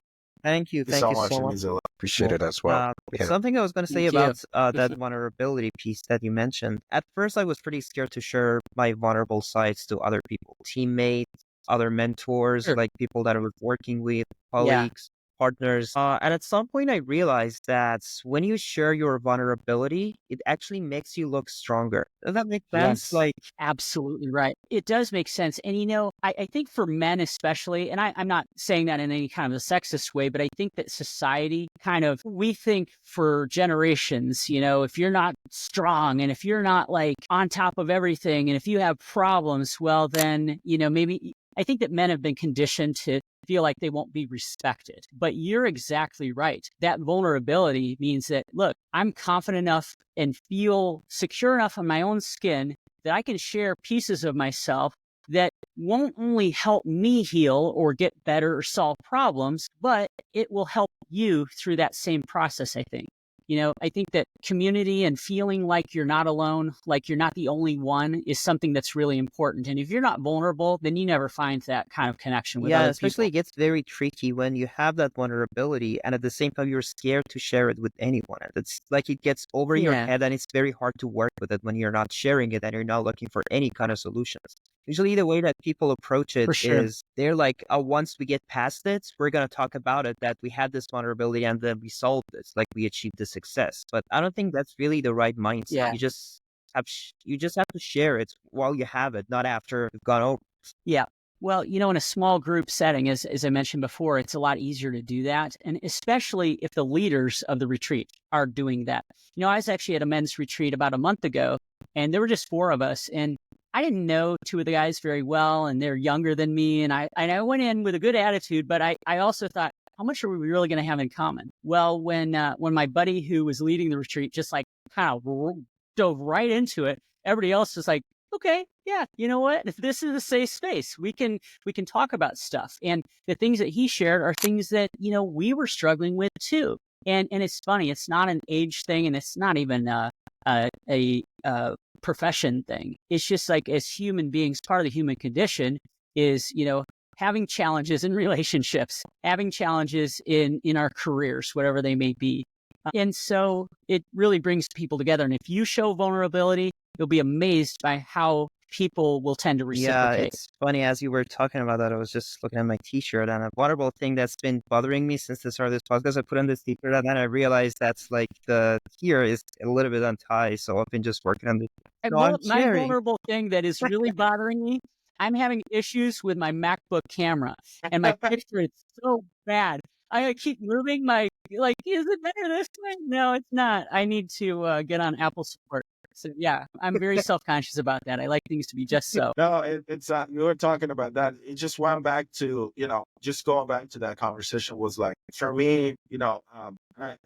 Thank you. Thank you so much. It means a lot. Appreciate it as well. Yeah. Something I was going to say Thank you. about that vulnerability piece that you mentioned. At first, I was pretty scared to share my vulnerable sides to other people, teammates, other mentors, Sure. like people that I was working with, Yeah. colleagues, partners. And at some point, I realized that when you share your vulnerability, it actually makes you look stronger. Does that make sense? Yes. Like, Absolutely right. It does make sense. And, I think for men especially, and I'm not saying that in any kind of a sexist way, but I think that society we think for generations, if you're not strong and if you're not like on top of everything and if you have problems, well, then, maybe I think that men have been conditioned to feel like they won't be respected. But you're exactly right. That vulnerability means that, look, I'm confident enough and feel secure enough in my own skin that I can share pieces of myself that won't only help me heal or get better or solve problems, but it will help you through that same process, I think. I think that community and feeling like you're not alone, like you're not the only one, is something that's really important. And if you're not vulnerable, then you never find that kind of connection with Yeah, other especially people. it gets very tricky when you have that vulnerability and at the same time you're scared to share it with anyone. And it's like it gets over your Yeah, head and it's very hard to work with it when you're not sharing it and you're not looking for any kind of solutions. Usually the way that people approach it for sure. is they're like, oh, once we get past it, we're going to talk about it, that we had this vulnerability and then we solved this, like we achieved the success. But I don't think that's really the right mindset. Yeah. You just have to share it while you have it, not after it's gone over. Yeah. Well, in a small group setting, as I mentioned before, it's a lot easier to do that. And especially if the leaders of the retreat are doing that. I was actually at a men's retreat about a month ago, and there were just 4 of us. And I didn't know 2 of the guys very well, and they're younger than me. And I went in with a good attitude, but I also thought, how much are we really going to have in common? Well, when my buddy who was leading the retreat just like kind of dove right into it, everybody else was like, okay, yeah, you know what? If this is a safe space, we can talk about stuff. And the things that he shared are things that, we were struggling with too. And it's funny, it's not an age thing, and it's not even a profession thing. It's just like, as human beings, part of the human condition is, having challenges in relationships, having challenges in our careers, whatever they may be. And so it really brings people together. And if you show vulnerability, you'll be amazed by how people will tend to Yeah, reciprocate. it's funny as you were talking about that. I was just looking at my t-shirt, and a vulnerable thing that's been bothering me since the start of this podcast. I put on this t-shirt and then I realized that's like the here is a little bit untied. So I've been just working on this. So I'm My sharing. vulnerable thing that is really bothering me, I'm having issues with my MacBook camera, and my picture is so bad. I keep moving my, like, is it better this way? No, it's not. I need to get on Apple support. So yeah, I'm very self-conscious about that. I like things to be just so. No, it's we were talking about that. It just went back to, just going back to that conversation was like, for me, I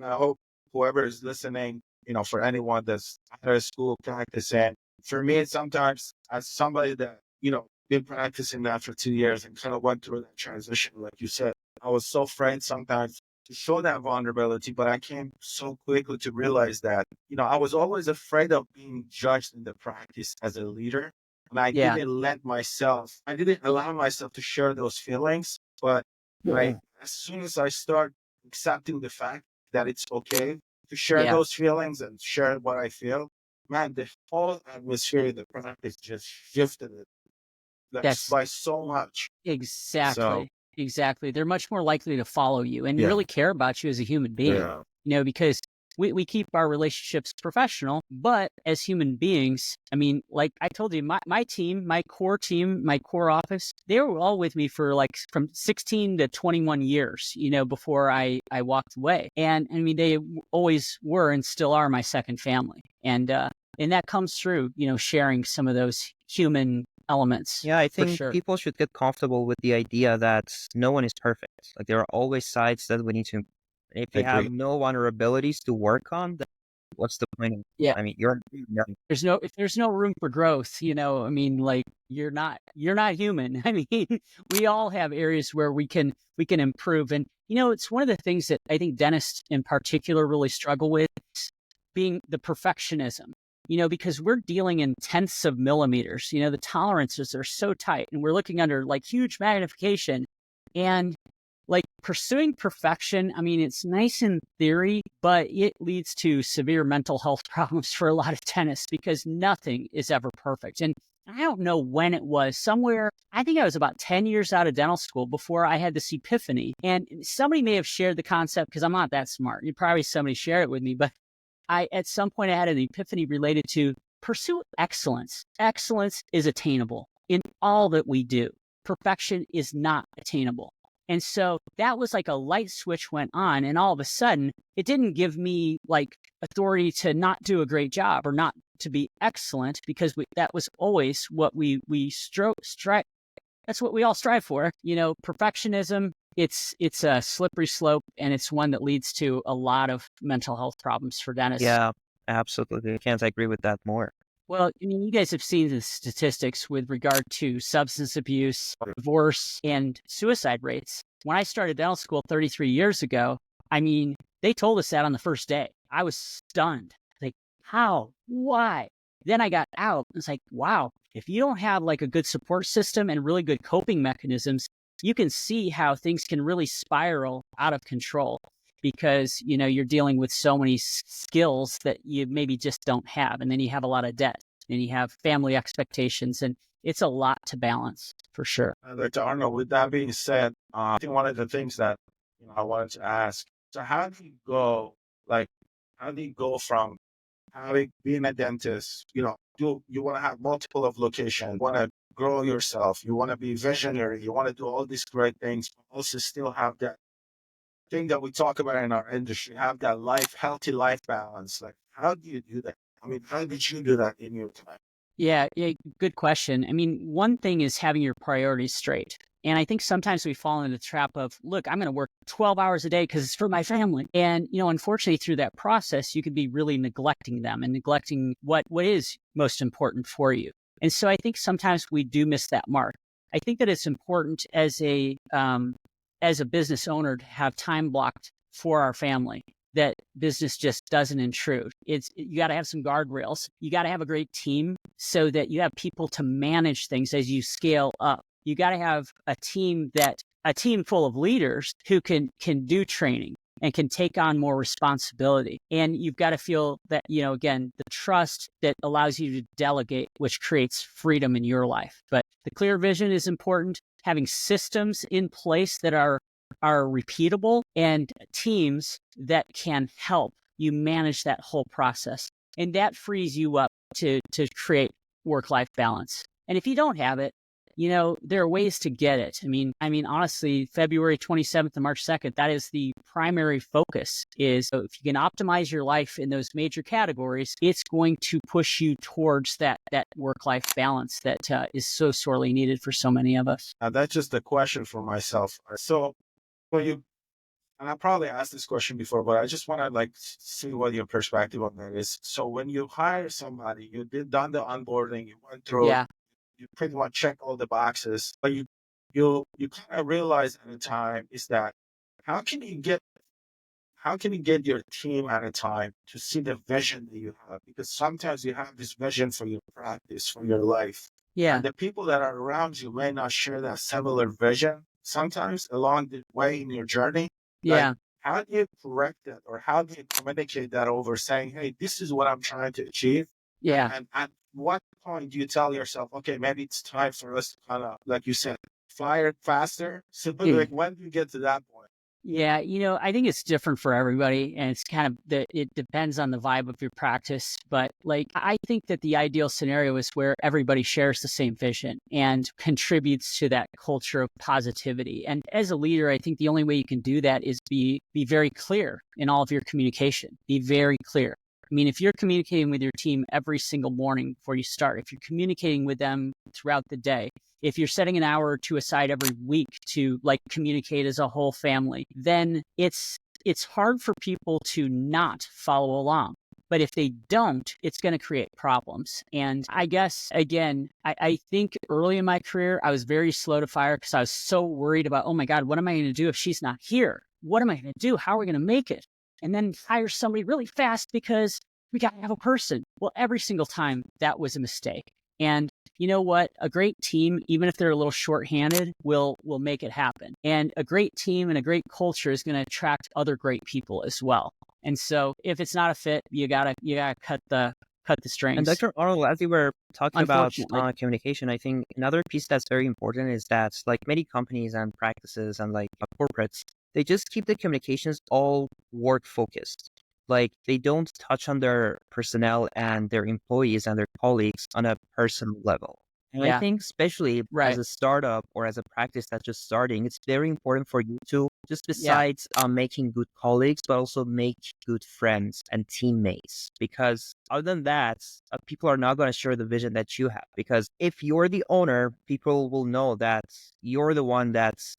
hope whoever is listening, for anyone that's out of school practicing, for me, it's sometimes as somebody that, been practicing that for 2 years and kind of went through that transition, like you said, I was so afraid sometimes to show that vulnerability, but I came so quickly to realize that, I was always afraid of being judged in the practice as a leader. And I Yeah, didn't allow myself to share those feelings. But as soon as I start accepting the fact that it's okay to share yeah, those feelings and share what I feel, man, the whole atmosphere in the practice just shifted it like that's by so much. So, exactly. They're much more likely to follow you and yeah. really care about you as a human being, Yeah. because we keep our relationships professional, but as human beings, I mean, like I told you, my team, my core office, they were all with me for like from 16 to 21 years, before I walked away. And I mean, they always were and still are my second family. And that comes through, sharing some of those human elements Yeah, I for think sure. people should get comfortable with the idea that no one is perfect. Like there are always sides that we need to. If I you have agree. no vulnerabilities to work on, then what's the point? Yeah. I mean, you're If there's no room for growth, I mean, like you're not human. I mean, we all have areas where we can improve. And, it's one of the things that I think dentists in particular really struggle with, being the perfectionism, because we're dealing in tenths of millimeters, the tolerances are so tight and we're looking under like huge magnification. And like pursuing perfection, I mean, it's nice in theory, but it leads to severe mental health problems for a lot of dentists because nothing is ever perfect. And I don't know when it was, somewhere, I think I was about 10 years out of dental school before I had this epiphany. And somebody may have shared the concept because I'm not that smart. Probably somebody shared it with me, but at some point I had an epiphany related to pursue excellence. Excellence is attainable in all that we do. Perfection is not attainable. And so that was like a light switch went on, and all of a sudden it didn't give me like authority to not do a great job or not to be excellent, because that was always what we strive. That's what we all strive for. Perfectionism, it's a slippery slope, and it's one that leads to a lot of mental health problems for dentists. Yeah, absolutely. I can't agree with that more. Well, I mean, you guys have seen the statistics with regard to substance abuse, divorce, and suicide rates. When I started dental school 33 years ago, I mean, They told us that on the first day. I was stunned. Like, how? Why? Then I got out. It's like, wow, if you don't have like a good support system and really good coping mechanisms, you can see how things can really spiral out of control because, you're dealing with so many skills that you maybe just don't have. And then you have a lot of debt and you have family expectations, and it's a lot to balance for sure. Dr. Arnold, with that being said, I think one of the things that I wanted to ask, so how do you go from being a dentist, you want to have multiple of locations, you want to grow yourself, you want to be visionary, you want to do all these great things, but also still have that thing that we talk about in our industry, have that healthy life balance. Like, how do you do that? I mean, how did you do that in your time? Yeah, good question. I mean, one thing is having your priorities straight. And I think sometimes we fall into the trap of, look, I'm going to work 12 hours a day because it's for my family. And, unfortunately, through that process, you could be really neglecting them and neglecting what is most important for you. And so I think sometimes we do miss that mark. I think that it's important as a business owner to have time blocked for our family, that business just doesn't intrude. You got to have some guardrails. You got to have a great team so that you have people to manage things as you scale up. You got to have a team full of leaders who can do training and can take on more responsibility. And you've got to feel that, again, the trust that allows you to delegate, which creates freedom in your life. But the clear vision is important. Having systems in place that are repeatable and teams that can help you manage that whole process. And that frees you up to create work-life balance. And if you don't have it, there are ways to get it. I mean, honestly, February 27th to March 2nd, that is the primary focus. Is so if you can optimize your life in those major categories, it's going to push you towards that work-life balance that is so sorely needed for so many of us. Now, that's just a question for myself. So, and I probably asked this question before, but I just want to see what your perspective on that is. So when you hire somebody, done the onboarding, you went through, you pretty much check all the boxes, but you kind of realize at the time is that how can you get your team at a time to see the vision that you have? Because sometimes you have this vision for your practice, for your life. Yeah. And the people that are around you may not share that similar vision sometimes along the way in your journey. Yeah. How do you correct that, or how do you communicate that over saying, hey, this is what I'm trying to achieve? Yeah. And at what point do you tell yourself, okay, maybe it's time for us to kind of, like you said, fire faster? So when do you get to that point? Yeah, I think it's different for everybody, and it's kind of it depends on the vibe of your practice. But I think that the ideal scenario is where everybody shares the same vision and contributes to that culture of positivity. And as a leader, I think the only way you can do that is be very clear in all of your communication. Be very clear. I mean, if you're communicating with your team every single morning before you start, if you're communicating with them throughout the day, if you're setting an hour or two aside every week to communicate as a whole family, then it's hard for people to not follow along. But if they don't, it's going to create problems. And I guess, again, I think early in my career, I was very slow to fire because I was so worried about, oh my God, what am I going to do if she's not here? What am I going to do? How are we going to make it? And then hire somebody really fast because we got to have a person. Well, every single time that was a mistake. And you know what? A great team, even if they're a little shorthanded, will make it happen. And a great team and a great culture is going to attract other great people as well. And so if it's not a fit, you gotta cut the strings. And Dr. Arnold, as you were talking about communication, I think another piece that's very important is that many companies and practices and corporates, they just keep the communications all work focused. They don't touch on their personnel and their employees and their colleagues on a personal level. And I think especially as a startup or as a practice that's just starting, it's very important for you to just besides making good colleagues, but also make good friends and teammates. Because other than that, people are not going to share the vision that you have. Because if you're the owner, people will know that you're the one that's,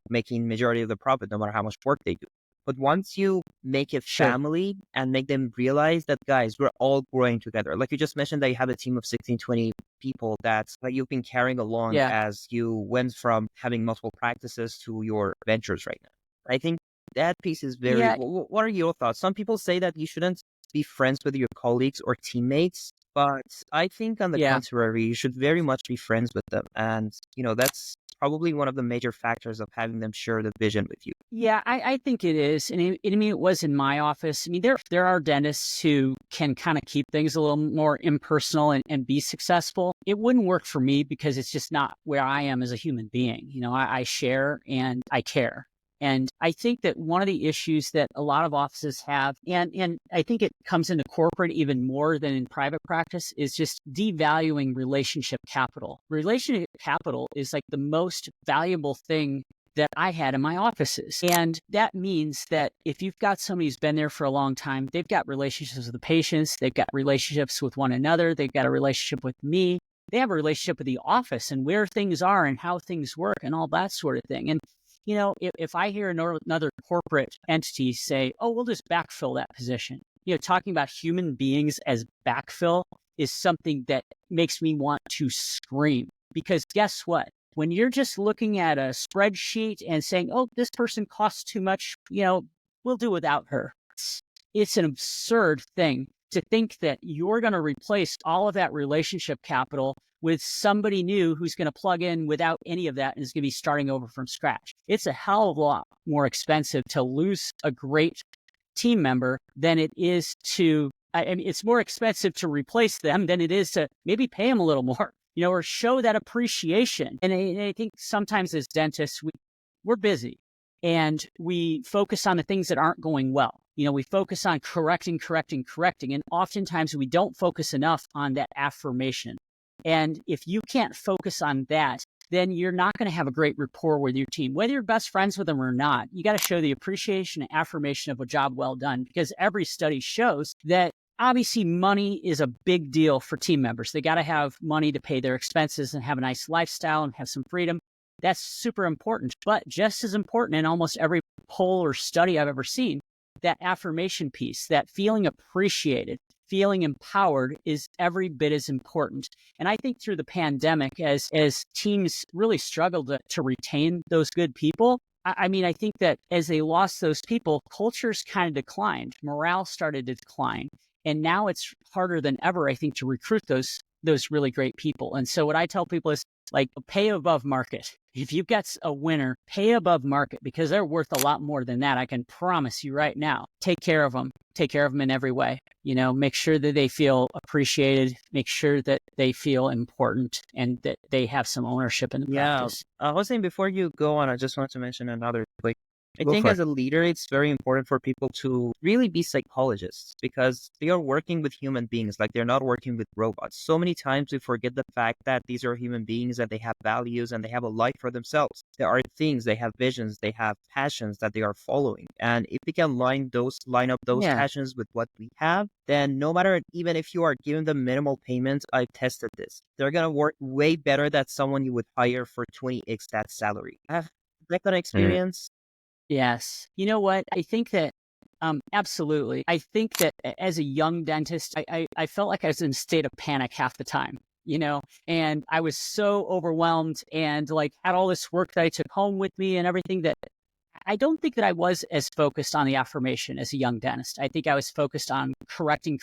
making majority of the profit, no matter how much work they do. But once you make it family and make them realize that, guys, we're all growing together. Like you just mentioned that you have a team of 16, 20 people that you've been carrying along as you went from having multiple practices to your ventures right now. I think that piece is very, Yeah, what are your thoughts? Some people say that you shouldn't be friends with your colleagues or teammates, but I think on the yeah. contrary, you should very much be friends with them. And, that's probably one of the major factors of having them share the vision with you. Yeah, I think it is. And I mean, it was in my office. I mean, there are dentists who can kind of keep things a little more impersonal and be successful. It wouldn't work for me because it's just not where I am as a human being. I share and I care. And I think that one of the issues that a lot of offices have, and I think it comes into corporate even more than in private practice, is just devaluing relationship capital. Relationship capital is like the most valuable thing that I had in my offices. And that means that if you've got somebody who's been there for a long time, they've got relationships with the patients, they've got relationships with one another, they've got a relationship with me, they have a relationship with the office and where things are and how things work and all that sort of thing. And if I hear another corporate entity say, oh, we'll just backfill that position, talking about human beings as backfill is something that makes me want to scream. Because guess what? When you're just looking at a spreadsheet and saying, oh, this person costs too much, we'll do without her. It's an absurd thing to think that you're going to replace all of that relationship capital with somebody new who's going to plug in without any of that and is going to be starting over from scratch. It's a hell of a lot more expensive to lose a great team member than it is to, I mean, it's more expensive to replace them than it is to maybe pay them a little more, or show that appreciation. And I think sometimes as dentists, we're busy and we focus on the things that aren't going well. We focus on correcting. And oftentimes we don't focus enough on that affirmation. And if you can't focus on that, then you're not going to have a great rapport with your team. Whether you're best friends with them or not, you got to show the appreciation and affirmation of a job well done, because every study shows that obviously money is a big deal for team members. They got to have money to pay their expenses and have a nice lifestyle and have some freedom. That's super important. But just as important in almost every poll or study I've ever seen, that affirmation piece, that feeling appreciated, feeling empowered is every bit as important. And I think through the pandemic, as teams really struggled to retain those good people, I mean, I think that as they lost those people, cultures kind of declined, morale started to decline. And now it's harder than ever, I think, to recruit those really great people. And so what I tell people is, like, pay above market. If you've got a winner, pay above market, because they're worth a lot more than that. I can promise you right now. Take care of them. Take care of them in every way. Make sure that they feel appreciated. Make sure that they feel important and that they have some ownership in the practice. I was saying, before you go on, I just wanted to mention another quick. I Go think for as a leader, it's very important for people to really be psychologists, because they are working with human beings, like they're not working with robots. So many times we forget the fact that these are human beings, that they have values and they have a life for themselves. There are things, they have visions, they have passions that they are following. And if we can line up those passions with what we have, then no matter, even if you are giving them minimal payments, I've tested this, they're going to work way better than someone you would hire for 20x that salary. I have that kind of experience. Yes. You know what? I think that, absolutely. I think that as a young dentist, I felt like I was in a state of panic half the time, and I was so overwhelmed and like had all this work that I took home with me and everything, that I don't think that I was as focused on the affirmation as a young dentist. I think I was focused on correcting,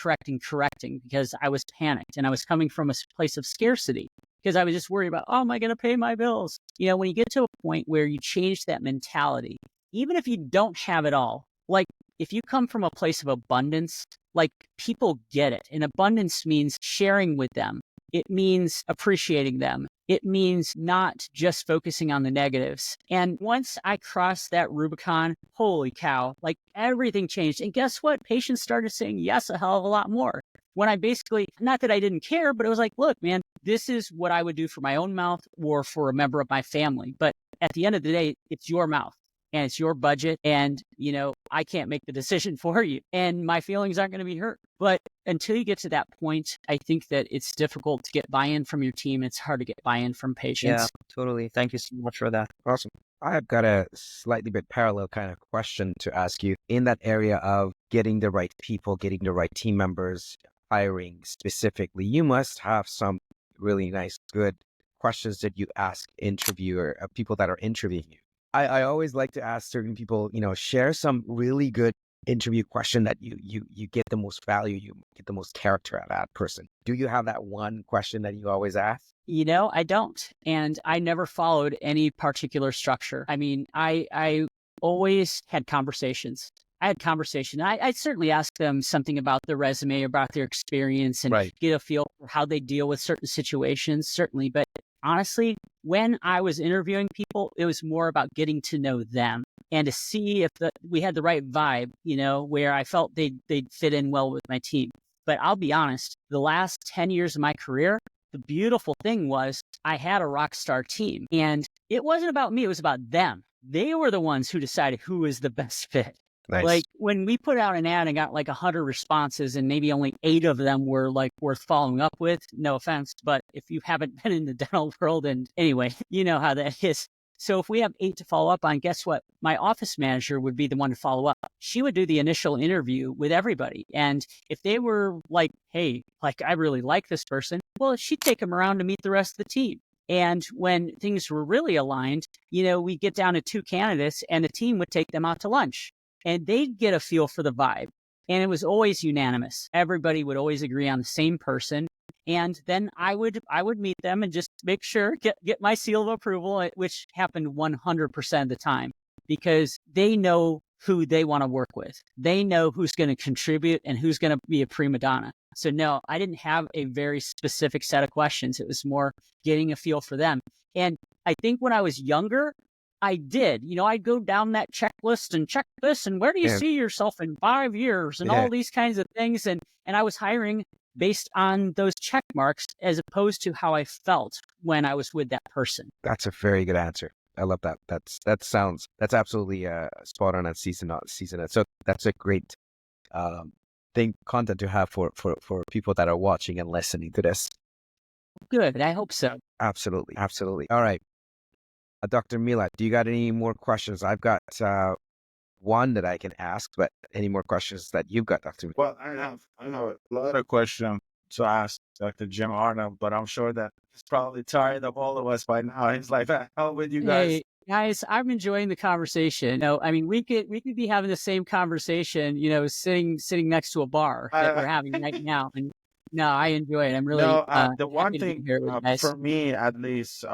because I was panicked and I was coming from a place of scarcity, because I was just worried about, oh, am I going to pay my bills? When you get to a point where you change that mentality, even if you don't have it all, like if you come from a place of abundance, like people get it. And abundance means sharing with them. It means appreciating them. It means not just focusing on the negatives. And once I crossed that Rubicon, holy cow, like everything changed. And guess what? Patients started saying yes a hell of a lot more. When I basically, not that I didn't care, but it was like, look, man, this is what I would do for my own mouth or for a member of my family. But at the end of the day, it's your mouth and it's your budget. And, I can't make the decision for you and my feelings aren't going to be hurt. But until you get to that point, I think that it's difficult to get buy-in from your team. It's hard to get buy-in from patients. Yeah, totally. Thank you so much for that. Awesome. I have got a slightly bit parallel kind of question to ask you in that area of getting the right people, getting the right team members, hiring specifically. You must have some really nice, good questions that you ask people that are interviewing you. I always like to ask certain people, share some really good interview question that you get the most value, you get the most character out of that person. Do you have that one question that you always ask? I don't. And I never followed any particular structure. I mean, I always had conversations. I had conversation. I certainly asked them something about their resume, about their experience, and Right. get a feel for how they deal with certain situations, certainly. But honestly, when I was interviewing people, it was more about getting to know them and to see if we had the right vibe, where I felt they'd fit in well with my team. But I'll be honest, the last 10 years of my career, the beautiful thing was I had a rock star team, and it wasn't about me. It was about them. They were the ones who decided who was the best fit. Nice. Like when we put out an ad and got like 100 responses and maybe only 8 of them were like worth following up with, no offense, but if you haven't been in the dental world, and anyway, you know how that is. So if we have 8 to follow up on, guess what? My office manager would be the one to follow up. She would do the initial interview with everybody. And if they were like, hey, like I really like this person, well, she'd take them around to meet the rest of the team. And when things were really aligned, we get down to 2 candidates and the team would take them out to lunch and they'd get a feel for the vibe. And it was always unanimous. Everybody would always agree on the same person. And then I would meet them and just make sure, get my seal of approval, which happened 100% of the time, because they know who they want to work with. They know who's going to contribute and who's going to be a prima donna. So no, I didn't have a very specific set of questions. It was more getting a feel for them. And I think when I was younger, I did. I'd go down that checklist and check this, and where do you see yourself in 5 years, and all these kinds of things. And I was hiring based on those check marks as opposed to how I felt when I was with that person. That's a very good answer. I love that. That's absolutely spot on and season. So that's a great content to have for people that are watching and listening to this. Good. I hope so. Absolutely. All right. Dr. Mila, do you got any more questions? I've got one that I can ask, but any more questions that you've got, Dr. Mila? Well, I have a lot of questions to ask Dr. Jim Arnold, but I'm sure that he's probably tired of all of us by now. He's like, how with you guys? Hey, guys, I'm enjoying the conversation. I mean, we could be having the same conversation, sitting next to a bar that we're having right now. And no, I enjoy it. I'm really the one thing for me, at least,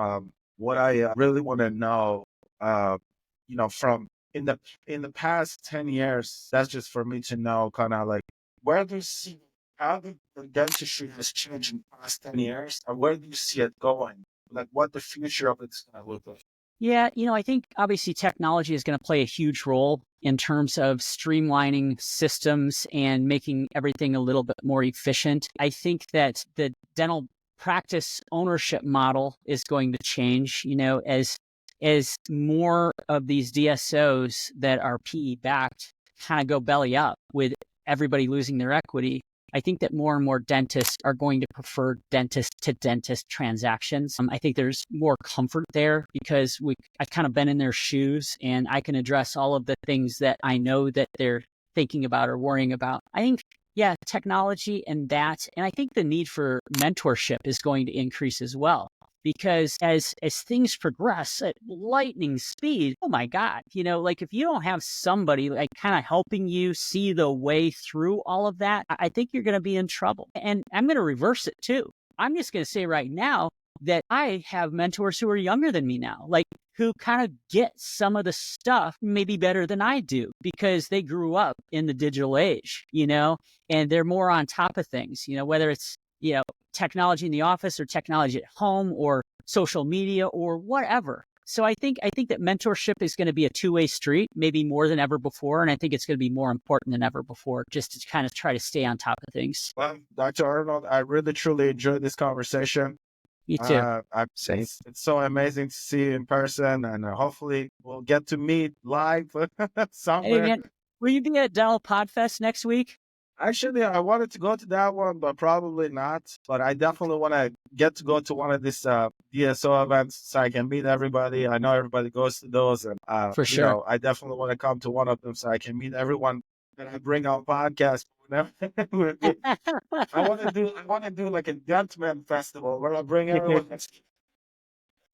what I really want to know, from in the past 10 years, that's just for me to know kind of like where do you see how the dentistry has changed in the past 10 years, and where do you see it going? Like what the future of it's going to look like. Yeah, I think obviously technology is going to play a huge role in terms of streamlining systems and making everything a little bit more efficient. I think that the dental practice ownership model is going to change, as more of these DSOs that are PE backed kind of go belly up with everybody losing their equity. I think that more and more dentists are going to prefer dentist to dentist transactions. I think there's more comfort there because I've kind of been in their shoes and I can address all of the things that I know that they're thinking about or worrying about. I think, yeah, technology and I think the need for mentorship is going to increase as well. Because as things progress at lightning speed, oh my God, like if you don't have somebody like kind of helping you see the way through all of that, I think you're going to be in trouble. And I'm going to reverse it too. I'm just going to say right now that I have mentors who are younger than me now, like who kind of get some of the stuff maybe better than I do because they grew up in the digital age, and they're more on top of things, whether it's, technology in the office or technology at home or social media or whatever. So I think that mentorship is going to be a two-way street, maybe more than ever before. And I think it's going to be more important than ever before, just to kind of try to stay on top of things. Well, Dr. Arnold, I really, truly enjoyed this conversation. You too. It's so amazing to see you in person, and hopefully we'll get to meet live somewhere. Hey, man, will you be at Dental Podfest next week? Actually, I wanted to go to that one, but probably not. But I definitely want to get to go to one of these DSO events so I can meet everybody. I know everybody goes to those, and for sure, I definitely want to come to one of them so I can meet everyone that I bring on podcast. I want to do like a Gentleman Festival where I bring everyone.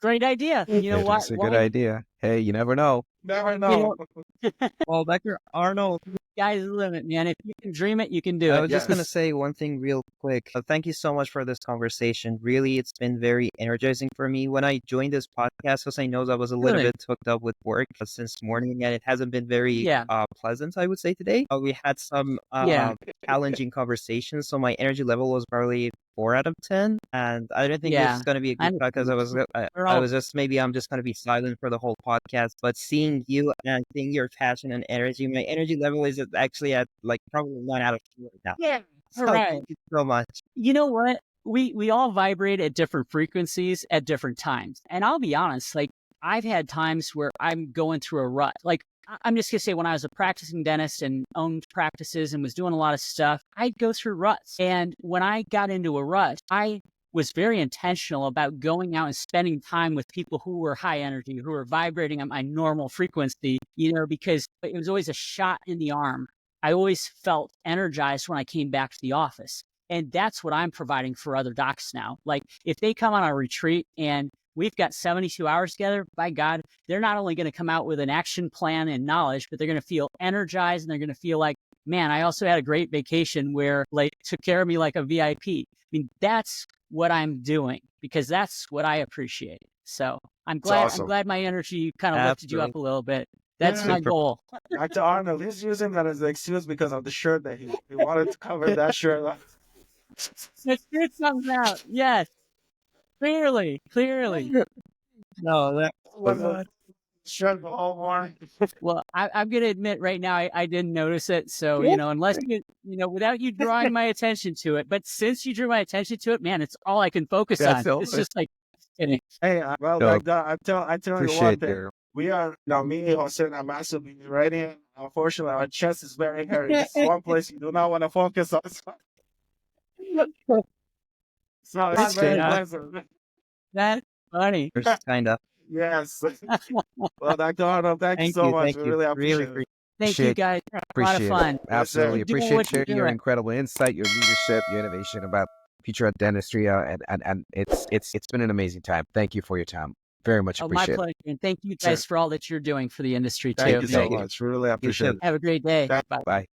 Great idea. You know what? It's a good idea. Hey, you never know. Never You know. know, Well, Dr. Arnold, sky's the limit, man. If you can dream it, you can do I it. was just going to Yes. say one thing real quick. Thank you so much for this conversation. Really, it's been very energizing for me. When I joined this podcast, as I know, I was a little Good. bit hooked up with work since morning, and it hasn't been very Yeah. pleasant, I would say, today. We had some Yeah. challenging conversations, so my energy level was probably 4 out of 10, and I don't think this Yeah. is going to be a I good podcast. We're I all was just maybe I'm just going to be silent for the whole podcast, but seeing you and seeing your passion and energy, my energy level is actually at like probably 9 out of 10 right now. yeah. So All right. thank you so much. You know what? We all vibrate at different frequencies at different times. And I'll be honest, like I've had times where I'm going through a rut. Like I'm just gonna say when I was a practicing dentist and owned practices and was doing a lot of stuff, I'd go through ruts. And when I got into a rut, I was very intentional about going out and spending time with people who were high energy, who were vibrating at my normal frequency, because it was always a shot in the arm. I always felt energized when I came back to the office. And that's what I'm providing for other docs now. Like if they come on a retreat and we've got 72 hours together, by God, they're not only going to come out with an action plan and knowledge, but they're going to feel energized and they're going to feel like, man, I also had a great vacation where like took care of me like a VIP. I mean, that's what I'm doing because that's what I appreciate. So I'm awesome. glad my energy kind of lifted you up a little bit. That's Yeah. my goal. Dr. Arnold, he's using that as an excuse because of the shirt that he wanted to cover that shirt up. Let's get something out. Yes. Clearly. No, that Was a shirt the whole morning. Well, I'm going to admit right now, I didn't notice it. So, unless without you drawing my attention to it, but since you drew my attention to it, man, it's all I can focus on. So, It's just like, kidding. Hey, well, No, like that, I tell you one appreciate thing. your We are now me and Jose are massively right in. Unfortunately, our chest is very hairy. This is one place you do not want to focus on. So it's That's very good. pleasant. That's funny. kind of. Yes. Well, Dr. Arnold, thank you Thank so you. much. Thank We you. really Really appreciate it. Thank you guys. A lot of appreciate it. fun. Absolutely Keep doing appreciate what you're your doing. incredible insight, your leadership, your innovation about future of dentistry, and it's been an amazing time. Thank you for your time. Very much Oh, my appreciate it. pleasure. And thank you guys for all that you're doing for the industry too. Thank you so Thank you. much. We really appreciate it. Have a great day. Thank- Bye. Bye.